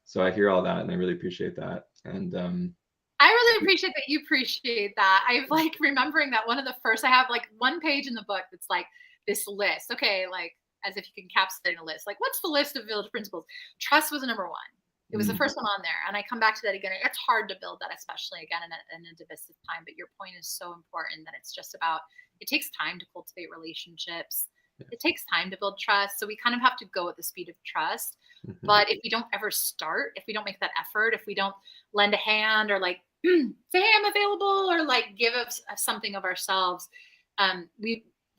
so I hear all that, and I really appreciate that. And I really appreciate that you appreciate that. I've like remembering that one of the first, I have like one page in the book that's like this list. Okay, like as if you can encapsulate a list. Like, what's the list of village principles? Trust was number one. It was the first one on there. And I come back to that again. It's hard to build that, especially again in a divisive time. But your point is so important that it's just about, it takes time to cultivate relationships. It takes time to build trust. So we kind of have to go at the speed of trust. But if we don't ever start, if we don't make that effort, if we don't lend a hand or like say, hey, I'm available, or like give us something of ourselves,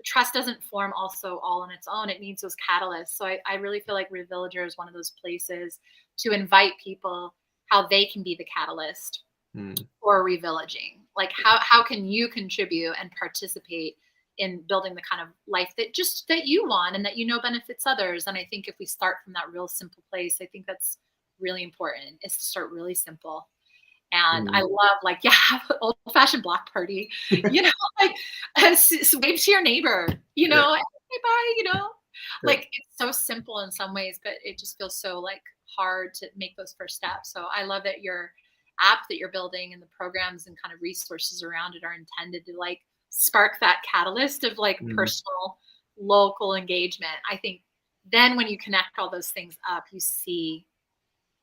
trust doesn't form also all on its own. It needs those catalysts. So I really feel like reVillager is one of those places to invite people how they can be the catalyst for reVillaging. Like how can you contribute and participate in building the kind of life that you want and that you know benefits others. And I think if we start from that real simple place, I think that's really important, is to start really simple. And I love like, have an old fashioned block party, you know, like wave to your neighbor, you know, hey, bye, you know, like it's so simple in some ways, but it just feels so like hard to make those first steps. So I love that your app that you're building and the programs and kind of resources around it are intended to like spark that catalyst of like personal local engagement. I think then when you connect all those things up, you see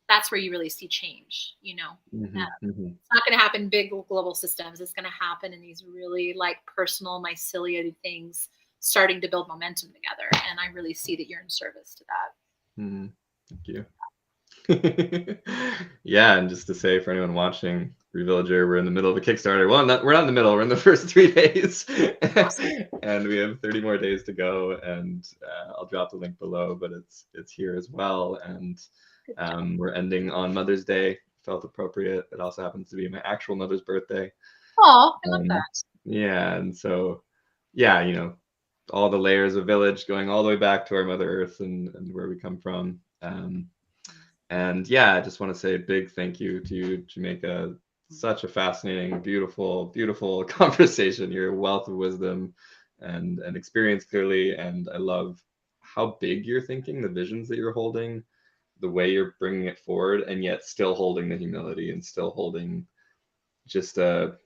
that's where you really see change, you know. It's not going to happen in big global systems. It's going to happen in these really like personal myceliated things starting to build momentum together. And I really see that you're in service to that. Thank you. Yeah, and just to say for anyone watching, reVillager. We're in the middle of a Kickstarter. Well, we're not in the middle. We're in the first 3 days, and we have 30 more days to go. And I'll drop the link below, but it's here as well. And we're ending on Mother's Day. Felt appropriate. It also happens to be my actual mother's birthday. Oh, I love that. Yeah, and so yeah, you know, all the layers of Village going all the way back to our Mother Earth and where we come from. And yeah, I just want to say a big thank you to Jamaica. Such a fascinating, beautiful, beautiful conversation. You're a wealth of wisdom and experience, clearly. And I love how big you're thinking, the visions that you're holding, the way you're bringing it forward, and yet still holding the humility and still holding just a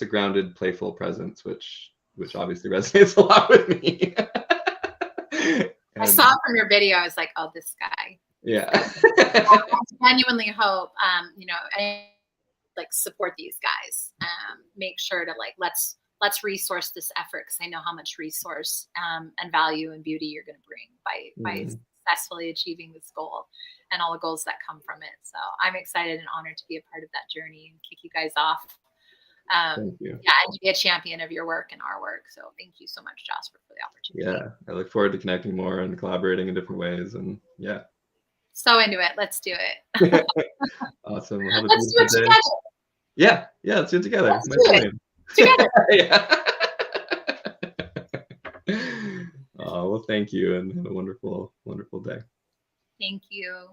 grounded, playful presence, which obviously resonates a lot with me. I saw from your video, I was like, oh, this guy. Yeah. I genuinely hope, you know, like support these guys. Make sure to like, let's resource this effort, because I know how much resource and value and beauty you're going to bring by successfully achieving this goal and all the goals that come from it. So I'm excited and honored to be a part of that journey and kick you guys off. Thank you. Yeah, and to be a champion of your work and our work. So thank you so much, Jasper, for the opportunity. Yeah, I look forward to connecting more and collaborating in different ways. And yeah. So into it. Let's do it. Awesome. Let's do it together. Yeah, let's do it together. Let's do it together. Yeah. Oh, well, thank you, and have a wonderful, wonderful day. Thank you.